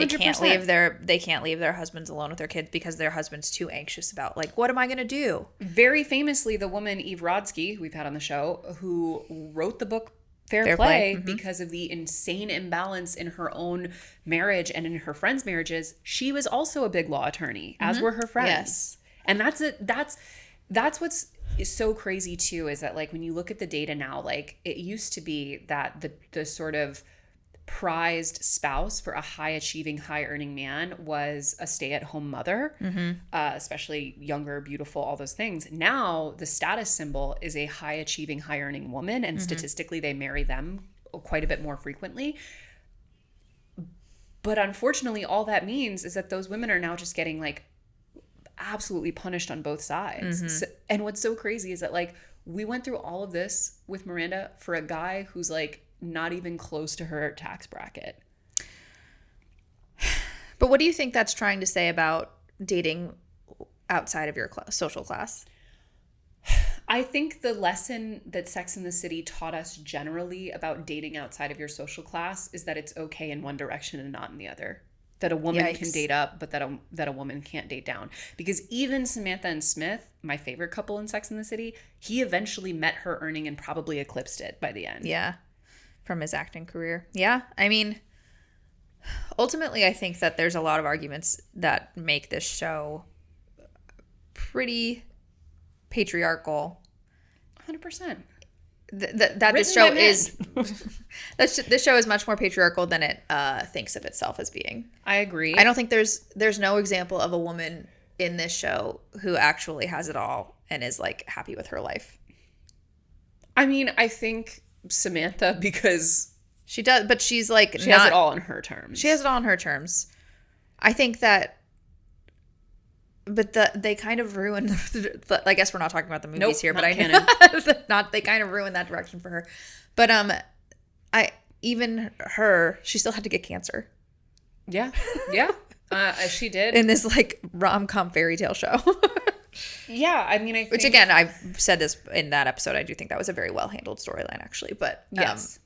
[SPEAKER 3] They can't leave their husbands alone with their kids because their husband's too anxious about, like, what am I going to do?
[SPEAKER 1] Very famously, the woman Eve Rodsky, who we've had on the show, who wrote the book Fair Play because of the insane imbalance in her own marriage and in her friends' marriages, she was also a big law attorney, as were her friends.
[SPEAKER 3] Yes.
[SPEAKER 1] And that's what's so crazy too, is that, like, when you look at the data now, like, it used to be that the sort of prized spouse for a high achieving, high earning man was a stay at home mother, especially younger, beautiful, all those things. Now the status symbol is a high achieving, high earning woman, and statistically they marry them quite a bit more frequently. But unfortunately, all that means is that those women are now just getting like absolutely punished on both sides. And what's so crazy is that like we went through all of this with Miranda for a guy who's like not even close to her tax bracket.
[SPEAKER 3] But what do you think that's trying to say about dating outside of your social class?
[SPEAKER 1] I think the lesson that Sex and the City taught us generally about dating outside of your social class is that it's okay in one direction and not in the other. That a woman can date up, but that a woman can't date down. Because even Samantha and Smith, my favorite couple in Sex and the City, he eventually met her earning and probably eclipsed it by the end.
[SPEAKER 3] Yeah. From his acting career. Yeah. I mean, ultimately, I think that there's a lot of arguments that make this show pretty patriarchal.
[SPEAKER 1] 100%.
[SPEAKER 3] That this show is this show is much more patriarchal than it thinks of itself as being.
[SPEAKER 1] I agree.
[SPEAKER 3] I don't think there's no example of a woman in this show who actually has it all and is like happy with her life.
[SPEAKER 1] I mean, I think Samantha, because
[SPEAKER 3] she does, but she's like
[SPEAKER 1] she has it all on her terms.
[SPEAKER 3] She has it all on her terms. I think that, but they kind of ruined. I guess we're not talking about the movies here, but I know they kind of ruined that direction for her. But she still had to get cancer.
[SPEAKER 1] Yeah, she did
[SPEAKER 3] in this like rom-com fairy tale show.
[SPEAKER 1] Yeah, I mean,
[SPEAKER 3] which again, I've said this in that episode. I do think that was a very well handled storyline, actually. But
[SPEAKER 1] yes,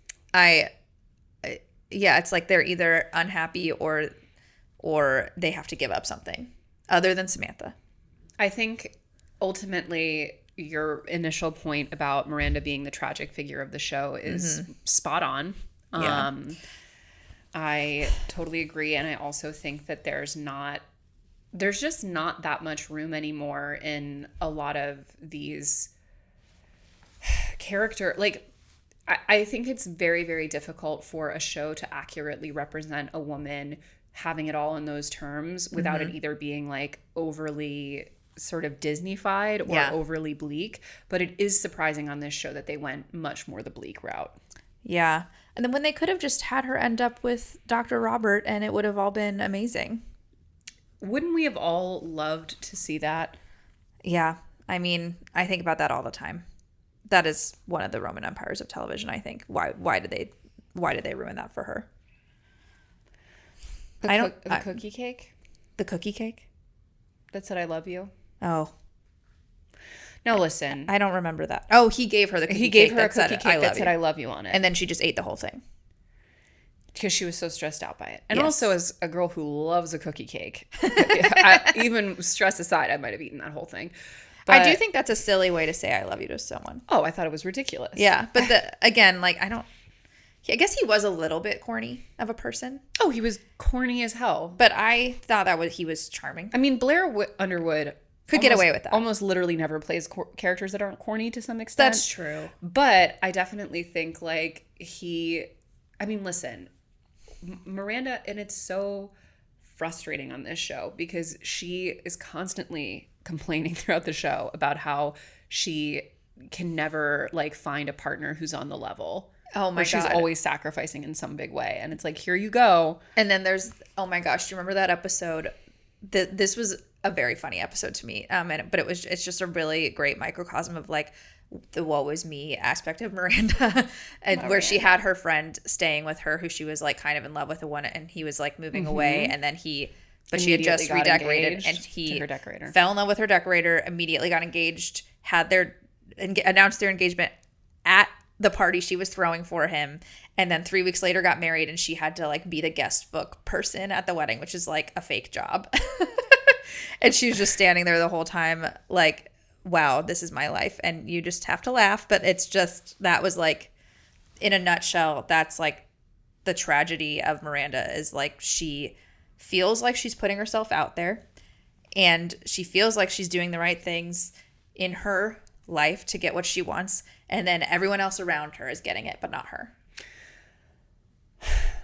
[SPEAKER 3] it's like they're either unhappy or they have to give up something other than Samantha.
[SPEAKER 1] I think ultimately your initial point about Miranda being the tragic figure of the show is spot on.
[SPEAKER 3] Yeah.
[SPEAKER 1] I totally agree, and I also think that there's just not that much room anymore in a lot of these character, like I think it's very, very difficult for a show to accurately represent a woman having it all in those terms without it either being like overly sort of Disney-fied or overly bleak. But it is surprising on this show that they went much more the bleak route.
[SPEAKER 3] Yeah. And then when they could have just had her end up with Dr. Robert and it would have all been amazing.
[SPEAKER 1] Wouldn't we have all loved to see that?
[SPEAKER 3] Yeah. I mean, I think about that all the time. That is one of the Roman empires of television, I think. Why did they ruin that for her?
[SPEAKER 1] The cookie cake?
[SPEAKER 3] The cookie cake?
[SPEAKER 1] That said I love you?
[SPEAKER 3] Oh.
[SPEAKER 1] No, listen.
[SPEAKER 3] I don't remember that. Oh, he gave her the cookie cake.
[SPEAKER 1] He gave her a cookie cake that said I love you on it.
[SPEAKER 3] And then she just ate the whole thing.
[SPEAKER 1] Because she was so stressed out by it. And
[SPEAKER 3] yes.
[SPEAKER 1] Also, as a girl who loves a cookie cake, even stress aside, I might have eaten that whole thing. But
[SPEAKER 3] I do think that's a silly way to say I love you to someone.
[SPEAKER 1] Oh, I thought it was ridiculous.
[SPEAKER 3] Yeah, but I guess he was a little bit corny of a person.
[SPEAKER 1] Oh, he was corny as hell.
[SPEAKER 3] But I thought he was charming.
[SPEAKER 1] I mean, Blair Underwood
[SPEAKER 3] could get away with that.
[SPEAKER 1] Almost literally never plays characters that aren't corny to some extent.
[SPEAKER 3] That's true.
[SPEAKER 1] But I definitely think like listen, Miranda, and it's so frustrating on this show because she is constantly complaining throughout the show about how she can never like find a partner who's on the level.
[SPEAKER 3] Oh my God.
[SPEAKER 1] She's always sacrificing in some big way. And it's like, here you go.
[SPEAKER 3] And then there's, oh my gosh, do you remember that episode? This was a very funny episode to me. But it's just a really great microcosm of like the woe was me aspect of Miranda and where she had her friend staying with her who she was like kind of in love with, and he was like moving away, and then she had just redecorated and he fell in love with her decorator, immediately got engaged, announced their engagement at the party she was throwing for him, and then 3 weeks later got married, and she had to like be the guest book person at the wedding, which is like a fake job. And she was just standing there the whole time like, wow, this is my life. And you just have to laugh. But it's just, that was like, in a nutshell, that's like the tragedy of Miranda is like she feels like she's putting herself out there and she feels like she's doing the right things in her life to get what she wants. And then everyone else around her is getting it, but not her.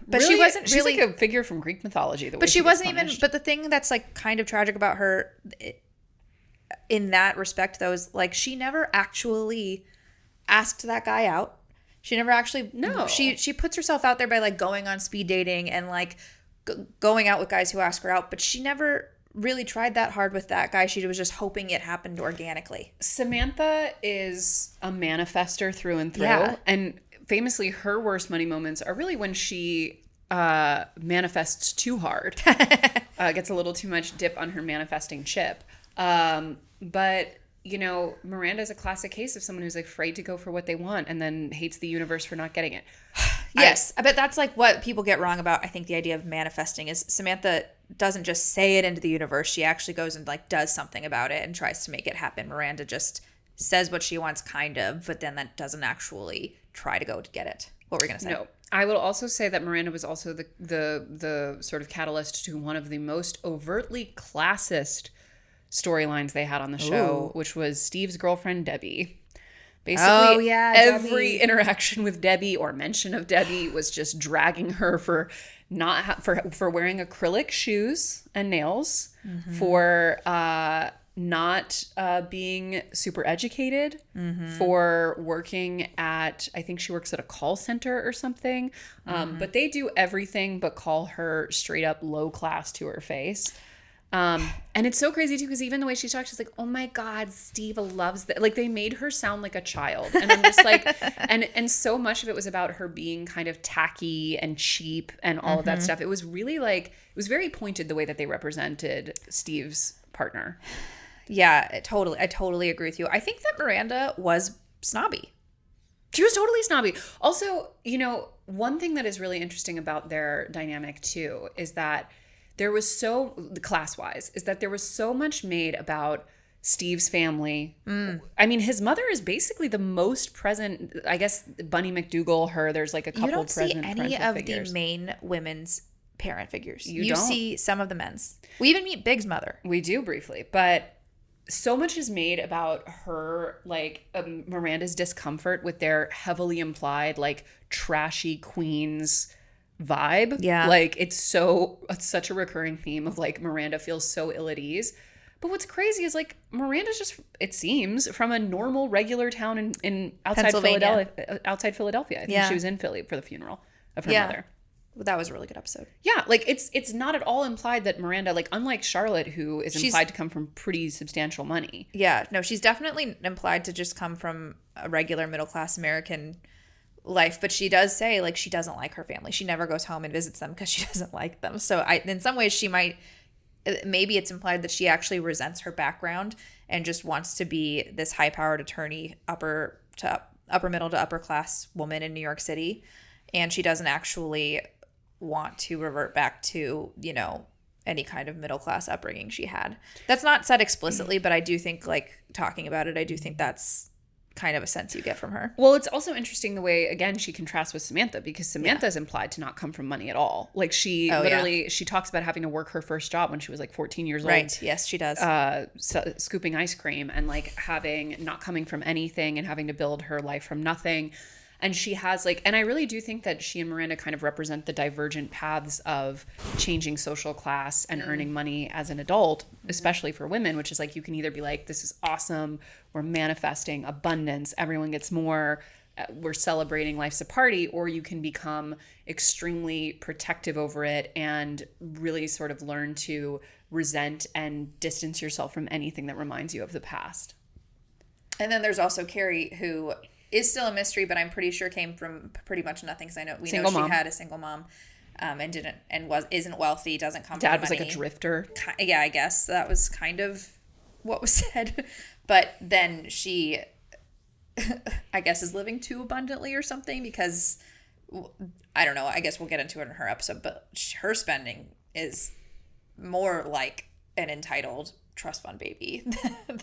[SPEAKER 3] But
[SPEAKER 1] really,
[SPEAKER 3] she wasn't
[SPEAKER 1] she's
[SPEAKER 3] really
[SPEAKER 1] like a figure from Greek mythology.
[SPEAKER 3] But she wasn't even. But the thing that's like kind of tragic about her, in that respect, though, is like she never actually asked that guy out. She never actually.
[SPEAKER 1] No.
[SPEAKER 3] She puts herself out there by like going on speed dating and like going out with guys who ask her out, but she never really tried that hard with that guy. She was just hoping it happened organically.
[SPEAKER 1] Samantha is a manifester through and through.
[SPEAKER 3] Yeah.
[SPEAKER 1] And famously, her worst money moments are really when she manifests too hard. Gets a little too much dip on her manifesting chip. But, you know, Miranda is a classic case of someone who's like afraid to go for what they want and then hates the universe for not getting it.
[SPEAKER 3] Yes, but that's like what people get wrong about, I think, the idea of manifesting is Samantha doesn't just say it into the universe. She actually goes and like does something about it and tries to make it happen. Miranda just says what she wants, kind of, but then that doesn't actually try to go to get it. What were we going to say?
[SPEAKER 1] No. I will also say that Miranda was also the sort of catalyst to one of the most overtly classist storylines they had on the show, which was Steve's girlfriend, Debbie. Basically, every
[SPEAKER 3] Debbie.
[SPEAKER 1] interaction with Debbie or mention of Debbie was just dragging her for for wearing acrylic shoes and nails, for not being super educated, for working at, I think she works at a call center or something. But they do everything but call her straight up low class to her face. And it's so crazy too, because even the way she talks, she's like, oh my God, Steve loves that. Like they made her sound like a child. And I'm just like, and so much of it was about her being kind of tacky and cheap and all of that stuff. It was really like, it was very pointed the way that they represented Steve's partner.
[SPEAKER 3] Yeah, I totally agree with you. I think that Miranda was snobby.
[SPEAKER 1] She was totally snobby. Also, you know, one thing that is really interesting about their dynamic too is that there was class-wise, is that there was so much made about Steve's family. I mean, his mother is basically the most present, I guess, Bunny McDougal, there's like a couple present
[SPEAKER 3] You don't see any of the main women's parent figures. You
[SPEAKER 1] don't.
[SPEAKER 3] See some of the men's. We even meet Big's mother.
[SPEAKER 1] We do briefly, but so much is made about her, like Miranda's discomfort with their heavily implied, like trashy queens vibe.
[SPEAKER 3] Yeah.
[SPEAKER 1] Like it's such a recurring theme of like Miranda feels so ill at ease. But what's crazy is like Miranda's just, it seems, from a normal regular town in outside Philadelphia. I think she was in Philly for the funeral of her mother.
[SPEAKER 3] That was a really good episode.
[SPEAKER 1] Yeah, like it's not at all implied that Miranda, like unlike Charlotte, who is implied to come from pretty substantial money.
[SPEAKER 3] Yeah, no, she's definitely implied to just come from a regular middle class American life, but she does say like she doesn't like her family. She never goes home and visits them because she doesn't like them. So in some ways she might, maybe it's implied that she actually resents her background and just wants to be this high powered attorney, upper middle to upper class woman in New York City, and she doesn't actually want to revert back to, you know, any kind of middle class upbringing she had. That's not said explicitly, but I do think, like, talking about it, I do think that's kind of a sense you get from her.
[SPEAKER 1] Well, it's also interesting the way, again, she contrasts with Samantha, because Samantha is implied to not come from money at all. Like she she talks about having to work her first job when she was like 14 years old.
[SPEAKER 3] Right. Yes, she does.
[SPEAKER 1] Scooping ice cream and like not coming from anything and having to build her life from nothing. And she has like, and I really do think that she and Miranda kind of represent the divergent paths of changing social class and earning money as an adult, especially for women, which is like, you can either be like, this is awesome, we're manifesting abundance, everyone gets more, we're celebrating life's a party, or you can become extremely protective over it and really sort of learn to resent and distance yourself from anything that reminds you of the past.
[SPEAKER 3] And then there's also Carrie, who is still a mystery, but I'm pretty sure came from pretty much nothing, because I know she had a single mom, and isn't wealthy, doesn't come from money.
[SPEAKER 1] Dad was like a drifter.
[SPEAKER 3] Yeah, I guess that was kind of what was said. But then she, I guess, is living too abundantly or something, because I don't know. I guess we'll get into it in her episode, but her spending is more like an entitled trust fund baby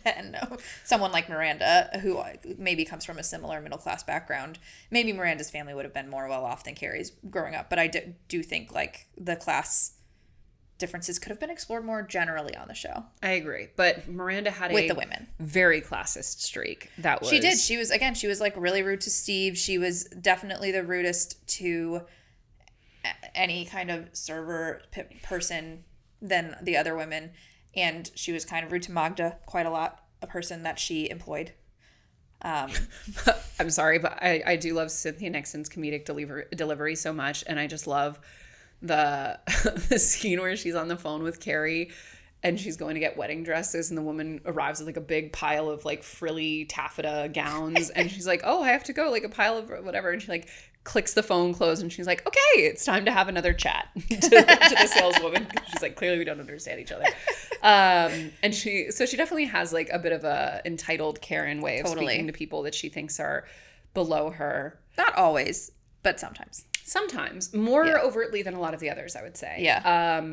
[SPEAKER 3] than someone like Miranda, who maybe comes from a similar middle class background. Maybe Miranda's family would have been more well off than Carrie's growing up, but I do think like the class differences could have been explored more generally on the show.
[SPEAKER 1] I agree, but Miranda had
[SPEAKER 3] with the women
[SPEAKER 1] very classist streak. That was
[SPEAKER 3] she did. She was like really rude to Steve. She was definitely the rudest to any kind of server person than the other women. And she was kind of rude to Magda quite a lot, a person that she employed.
[SPEAKER 1] I'm sorry, but I do love Cynthia Nixon's comedic delivery so much. And I just love the scene where she's on the phone with Carrie and she's going to get wedding dresses and the woman arrives with like a big pile of like frilly taffeta gowns and she's like, oh, I have to go, like a pile of whatever, and she like clicks the phone closed and she's like, okay, it's time to have another chat to the saleswoman. She's like, clearly we don't understand each other. And she definitely has like a bit of a entitled Karen way of speaking to people that she thinks are below her.
[SPEAKER 3] Not always, but sometimes.
[SPEAKER 1] Sometimes more overtly than a lot of the others, I would say.
[SPEAKER 3] Yeah.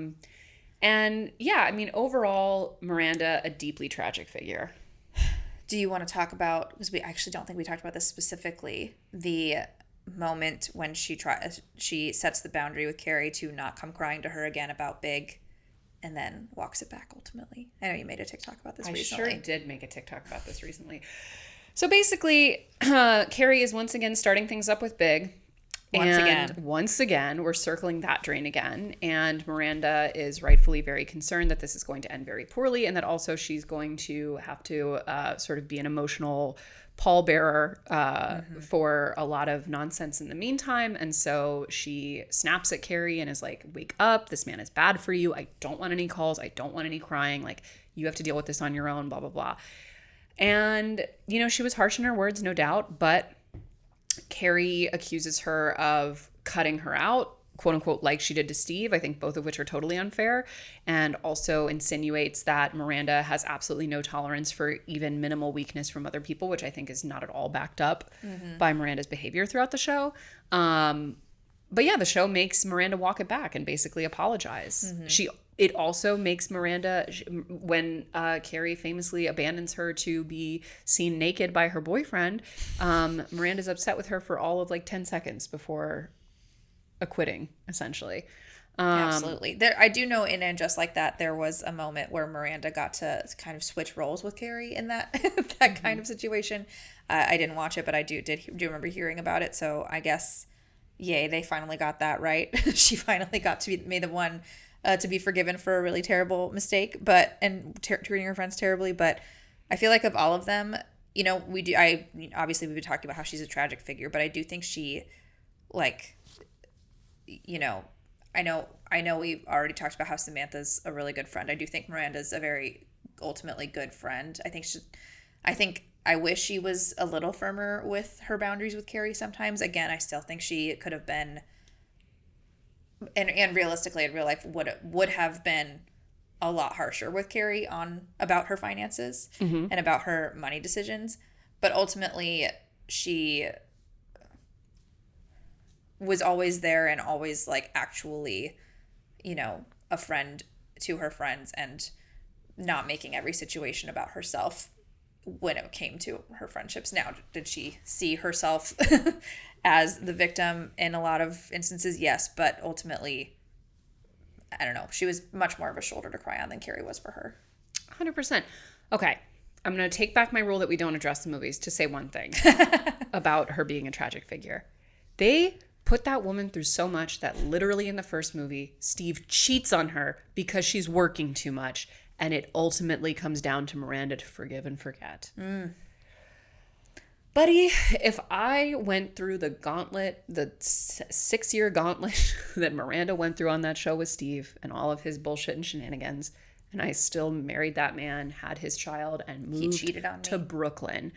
[SPEAKER 1] And yeah, I mean, overall, Miranda, a deeply tragic figure.
[SPEAKER 3] Do you want to talk about, because we actually don't think we talked about this specifically, the moment when she sets the boundary with Carrie to not come crying to her again about Big, and then walks it back ultimately. I know you made a TikTok about this recently.
[SPEAKER 1] I sure did make a TikTok about this recently. So basically, Carrie is once again starting things up with Big. Once again, we're circling that drain again. And Miranda is rightfully very concerned that this is going to end very poorly and that also she's going to have to sort of be an emotional pallbearer for a lot of nonsense in the meantime. And so she snaps at Carrie and is like, wake up. This man is bad for you. I don't want any calls. I don't want any crying. Like, you have to deal with this on your own, blah, blah, blah. And, you know, she was harsh in her words, no doubt, but Carrie accuses her of cutting her out, quote unquote, like she did to Steve, I think both of which are totally unfair, and also insinuates that Miranda has absolutely no tolerance for even minimal weakness from other people, which I think is not at all backed up by Miranda's behavior throughout the show. But yeah, the show makes Miranda walk it back and basically apologize. It also makes Miranda, when Carrie famously abandons her to be seen naked by her boyfriend, Miranda's upset with her for all of like 10 seconds before acquitting, essentially.
[SPEAKER 3] Absolutely. I do know in And Just Like That, there was a moment where Miranda got to kind of switch roles with Carrie in that that kind of situation. I didn't watch it, but I do remember hearing about it. So I guess, yay, they finally got that right. She finally got to be made the one to be forgiven for a really terrible mistake, and treating her friends terribly. But I feel like of all of them, you know, obviously we've been talking about how she's a tragic figure, but I do think she, like, you know, I know we've already talked about how Samantha's a really good friend. I do think Miranda's a very ultimately good friend. I wish she was a little firmer with her boundaries with Carrie sometimes. Again, I still think she could have been, and realistically in real life would have been a lot harsher with Carrie about her finances and about her money decisions. But ultimately, she was always there and always like actually, you know, a friend to her friends and not making every situation about herself when it came to her friendships. Now, did she see herself as the victim in a lot of instances? Yes, but ultimately, I don't know. She was much more of a shoulder to cry on than Carrie was for her.
[SPEAKER 1] 100%. Okay. I'm going to take back my rule that we don't address the movies to say one thing about her being a tragic figure. They put that woman through so much that literally in the first movie, Steve cheats on her because she's working too much. And it ultimately comes down to Miranda to forgive and forget. Buddy, if I went through the gauntlet, the 6-year gauntlet that Miranda went through on that show with Steve and all of his bullshit and shenanigans, and I still married that man, had his child, and moved to Brooklyn.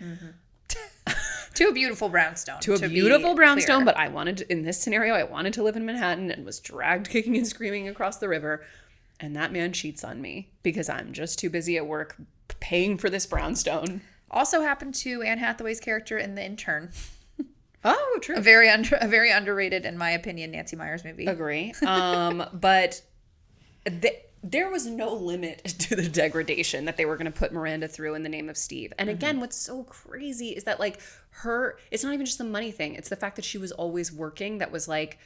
[SPEAKER 3] To a beautiful brownstone.
[SPEAKER 1] To a beautiful brownstone, but in this scenario, I wanted to live in Manhattan and was dragged kicking and screaming across the river. And that man cheats on me because I'm just too busy at work paying for this brownstone.
[SPEAKER 3] Also happened to Anne Hathaway's character in The Intern.
[SPEAKER 1] Oh, true.
[SPEAKER 3] A very underrated, in my opinion, Nancy Meyers movie.
[SPEAKER 1] Agree. But there was no limit to the degradation that they were going to put Miranda through in the name of Steve. And again, what's so crazy is that like it's not even just the money thing. It's the fact that she was always working that was like,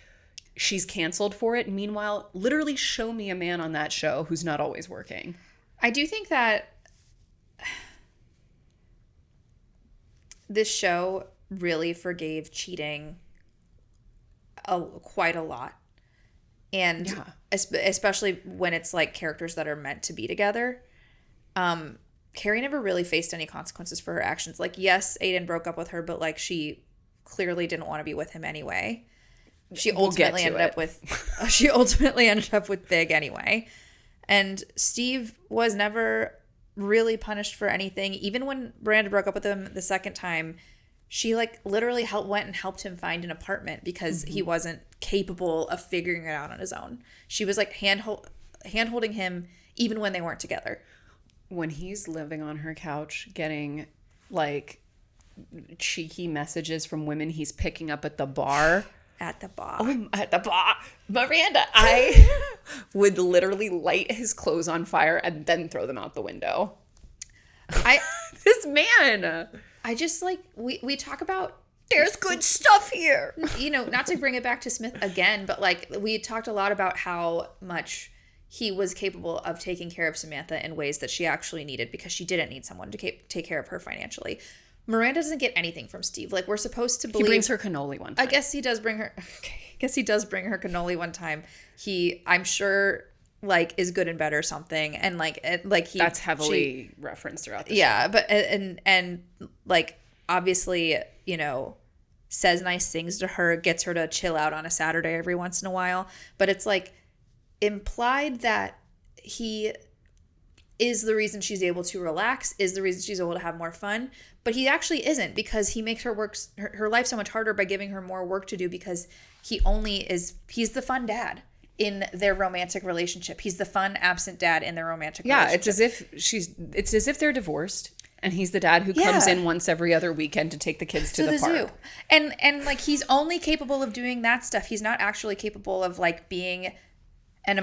[SPEAKER 1] she's canceled for it. Meanwhile, literally show me a man on that show who's not always working.
[SPEAKER 3] I do think that this show really forgave cheating quite a lot. And especially when it's like characters that are meant to be together. Carrie never really faced any consequences for her actions. Like, yes, Aiden broke up with her, but like she clearly didn't want to be with him anyway. She ultimately ended up with Big anyway. And Steve was never really punished for anything. Even when Miranda broke up with him the second time, she like literally went and helped him find an apartment because he wasn't capable of figuring it out on his own. She was like hand holding him even when they weren't together.
[SPEAKER 1] When he's living on her couch getting like cheeky messages from women he's picking up at the bar.
[SPEAKER 3] At the bar.
[SPEAKER 1] Oh, at the bar. Miranda, I would literally light his clothes on fire and then throw them out the window. This man.
[SPEAKER 3] I just like, we talk about there's good stuff here. You know, not to bring it back to Smith again, but like we talked a lot about how much he was capable of taking care of Samantha in ways that she actually needed because she didn't need someone to take care of her financially. Miranda doesn't get anything from Steve. Like, we're supposed to believe...
[SPEAKER 1] He brings her cannoli one time.
[SPEAKER 3] I guess he does bring her... Okay. I guess he does bring her cannoli one time. He, I'm sure, like, is good in bed or something. And, like he...
[SPEAKER 1] That's heavily referenced throughout the show.
[SPEAKER 3] Yeah, but... And, like, obviously, you know, says nice things to her, gets her to chill out on a Saturday every once in a while. But it's, like, implied that he is the reason she's able to relax, is the reason she's able to have more fun. But he actually isn't, because he makes her life so much harder by giving her more work to do, because he's the fun dad in their romantic relationship. He's the fun absent dad in their romantic relationship.
[SPEAKER 1] Yeah, it's as if they're divorced and he's the dad who comes in once every other weekend to take the kids to the park. Zoo.
[SPEAKER 3] And like he's only capable of doing that stuff. He's not actually capable of like being an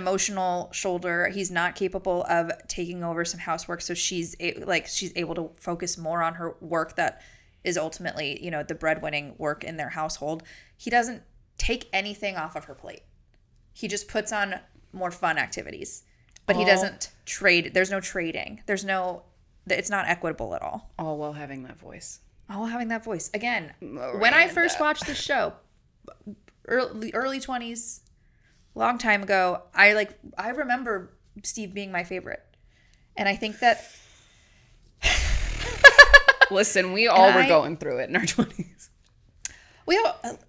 [SPEAKER 3] shoulder. He's not capable of taking over some housework, so she's able to focus more on her work that is ultimately, you know, the breadwinning work in their household. He doesn't take anything off of her plate. He just puts on more fun activities, but he doesn't trade. There's no trading. It's not equitable at all.
[SPEAKER 1] All while having that voice.
[SPEAKER 3] Again,
[SPEAKER 1] Miranda.
[SPEAKER 3] When I first watched the show, early 20s, long time ago, I remember Steve being my favorite. And I think that...
[SPEAKER 1] Listen, we all were going through it in our 20s.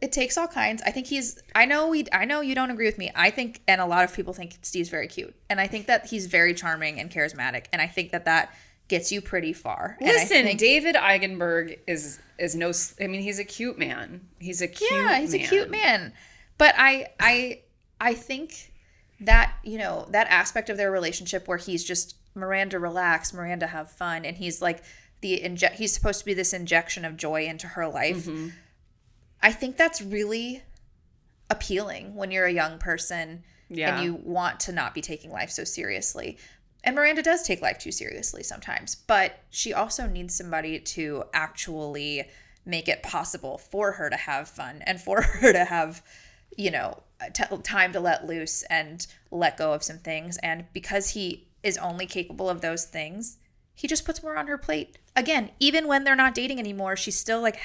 [SPEAKER 3] It takes all kinds. I think I know you don't agree with me. I think, and a lot of people think Steve's very cute. And I think that he's very charming and charismatic. And I think that gets you pretty far.
[SPEAKER 1] Listen, David Eigenberg is no... I mean, he's a cute man. He's a cute man.
[SPEAKER 3] But I think that, you know, that aspect of their relationship where he's just Miranda relax, Miranda have fun, and he's like he's supposed to be this injection of joy into her life. Mm-hmm. I think that's really appealing when you're a young person and you want to not be taking life so seriously. And Miranda does take life too seriously sometimes, but she also needs somebody to actually make it possible for her to have fun and for her to have, you know, time to let loose and let go of some things. And because he is only capable of those things, he just puts more on her plate. Again, even when they're not dating anymore, she's still like,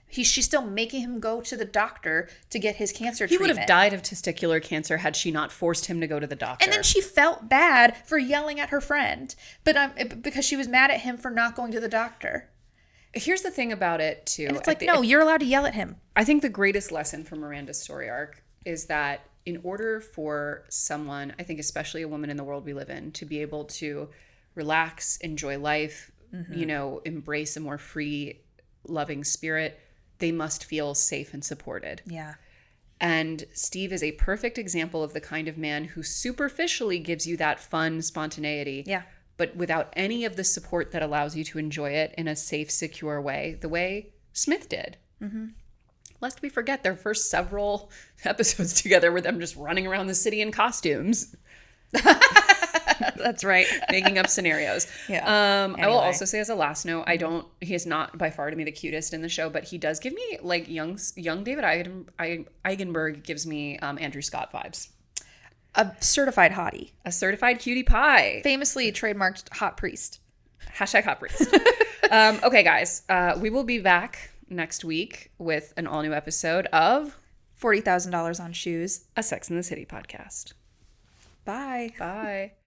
[SPEAKER 3] she's still making him go to the doctor to get his cancer treatment.
[SPEAKER 1] He would have died of testicular cancer had she not forced him to go to the doctor.
[SPEAKER 3] And then she felt bad for yelling at her friend, but because she was mad at him for not going to the doctor.
[SPEAKER 1] Here's the thing about it too.
[SPEAKER 3] And it's like, no, you're allowed to yell at him.
[SPEAKER 1] I think the greatest lesson from Miranda's story arc is that in order for someone, I think especially a woman in the world we live in, to be able to relax, enjoy life, you know, embrace a more free, loving spirit, they must feel safe and supported.
[SPEAKER 3] Yeah.
[SPEAKER 1] And Steve is a perfect example of the kind of man who superficially gives you that fun spontaneity.
[SPEAKER 3] Yeah.
[SPEAKER 1] But without any of the support that allows you to enjoy it in a safe, secure way, the way Smith did. Mm-hmm. Lest we forget their first several episodes together were them just running around the city in costumes.
[SPEAKER 3] That's right.
[SPEAKER 1] Making up scenarios.
[SPEAKER 3] Yeah.
[SPEAKER 1] I will also say as a last note, he is not by far to me the cutest in the show, but he does give me like young David Eigenberg gives me Andrew Scott vibes.
[SPEAKER 3] A certified hottie.
[SPEAKER 1] A certified cutie pie.
[SPEAKER 3] Famously trademarked hot priest.
[SPEAKER 1] Hashtag hot priest. Okay, guys. We will be back next week with an all-new episode of
[SPEAKER 3] $40,000 on shoes.
[SPEAKER 1] A Sex in the City podcast.
[SPEAKER 3] Bye.
[SPEAKER 1] Bye.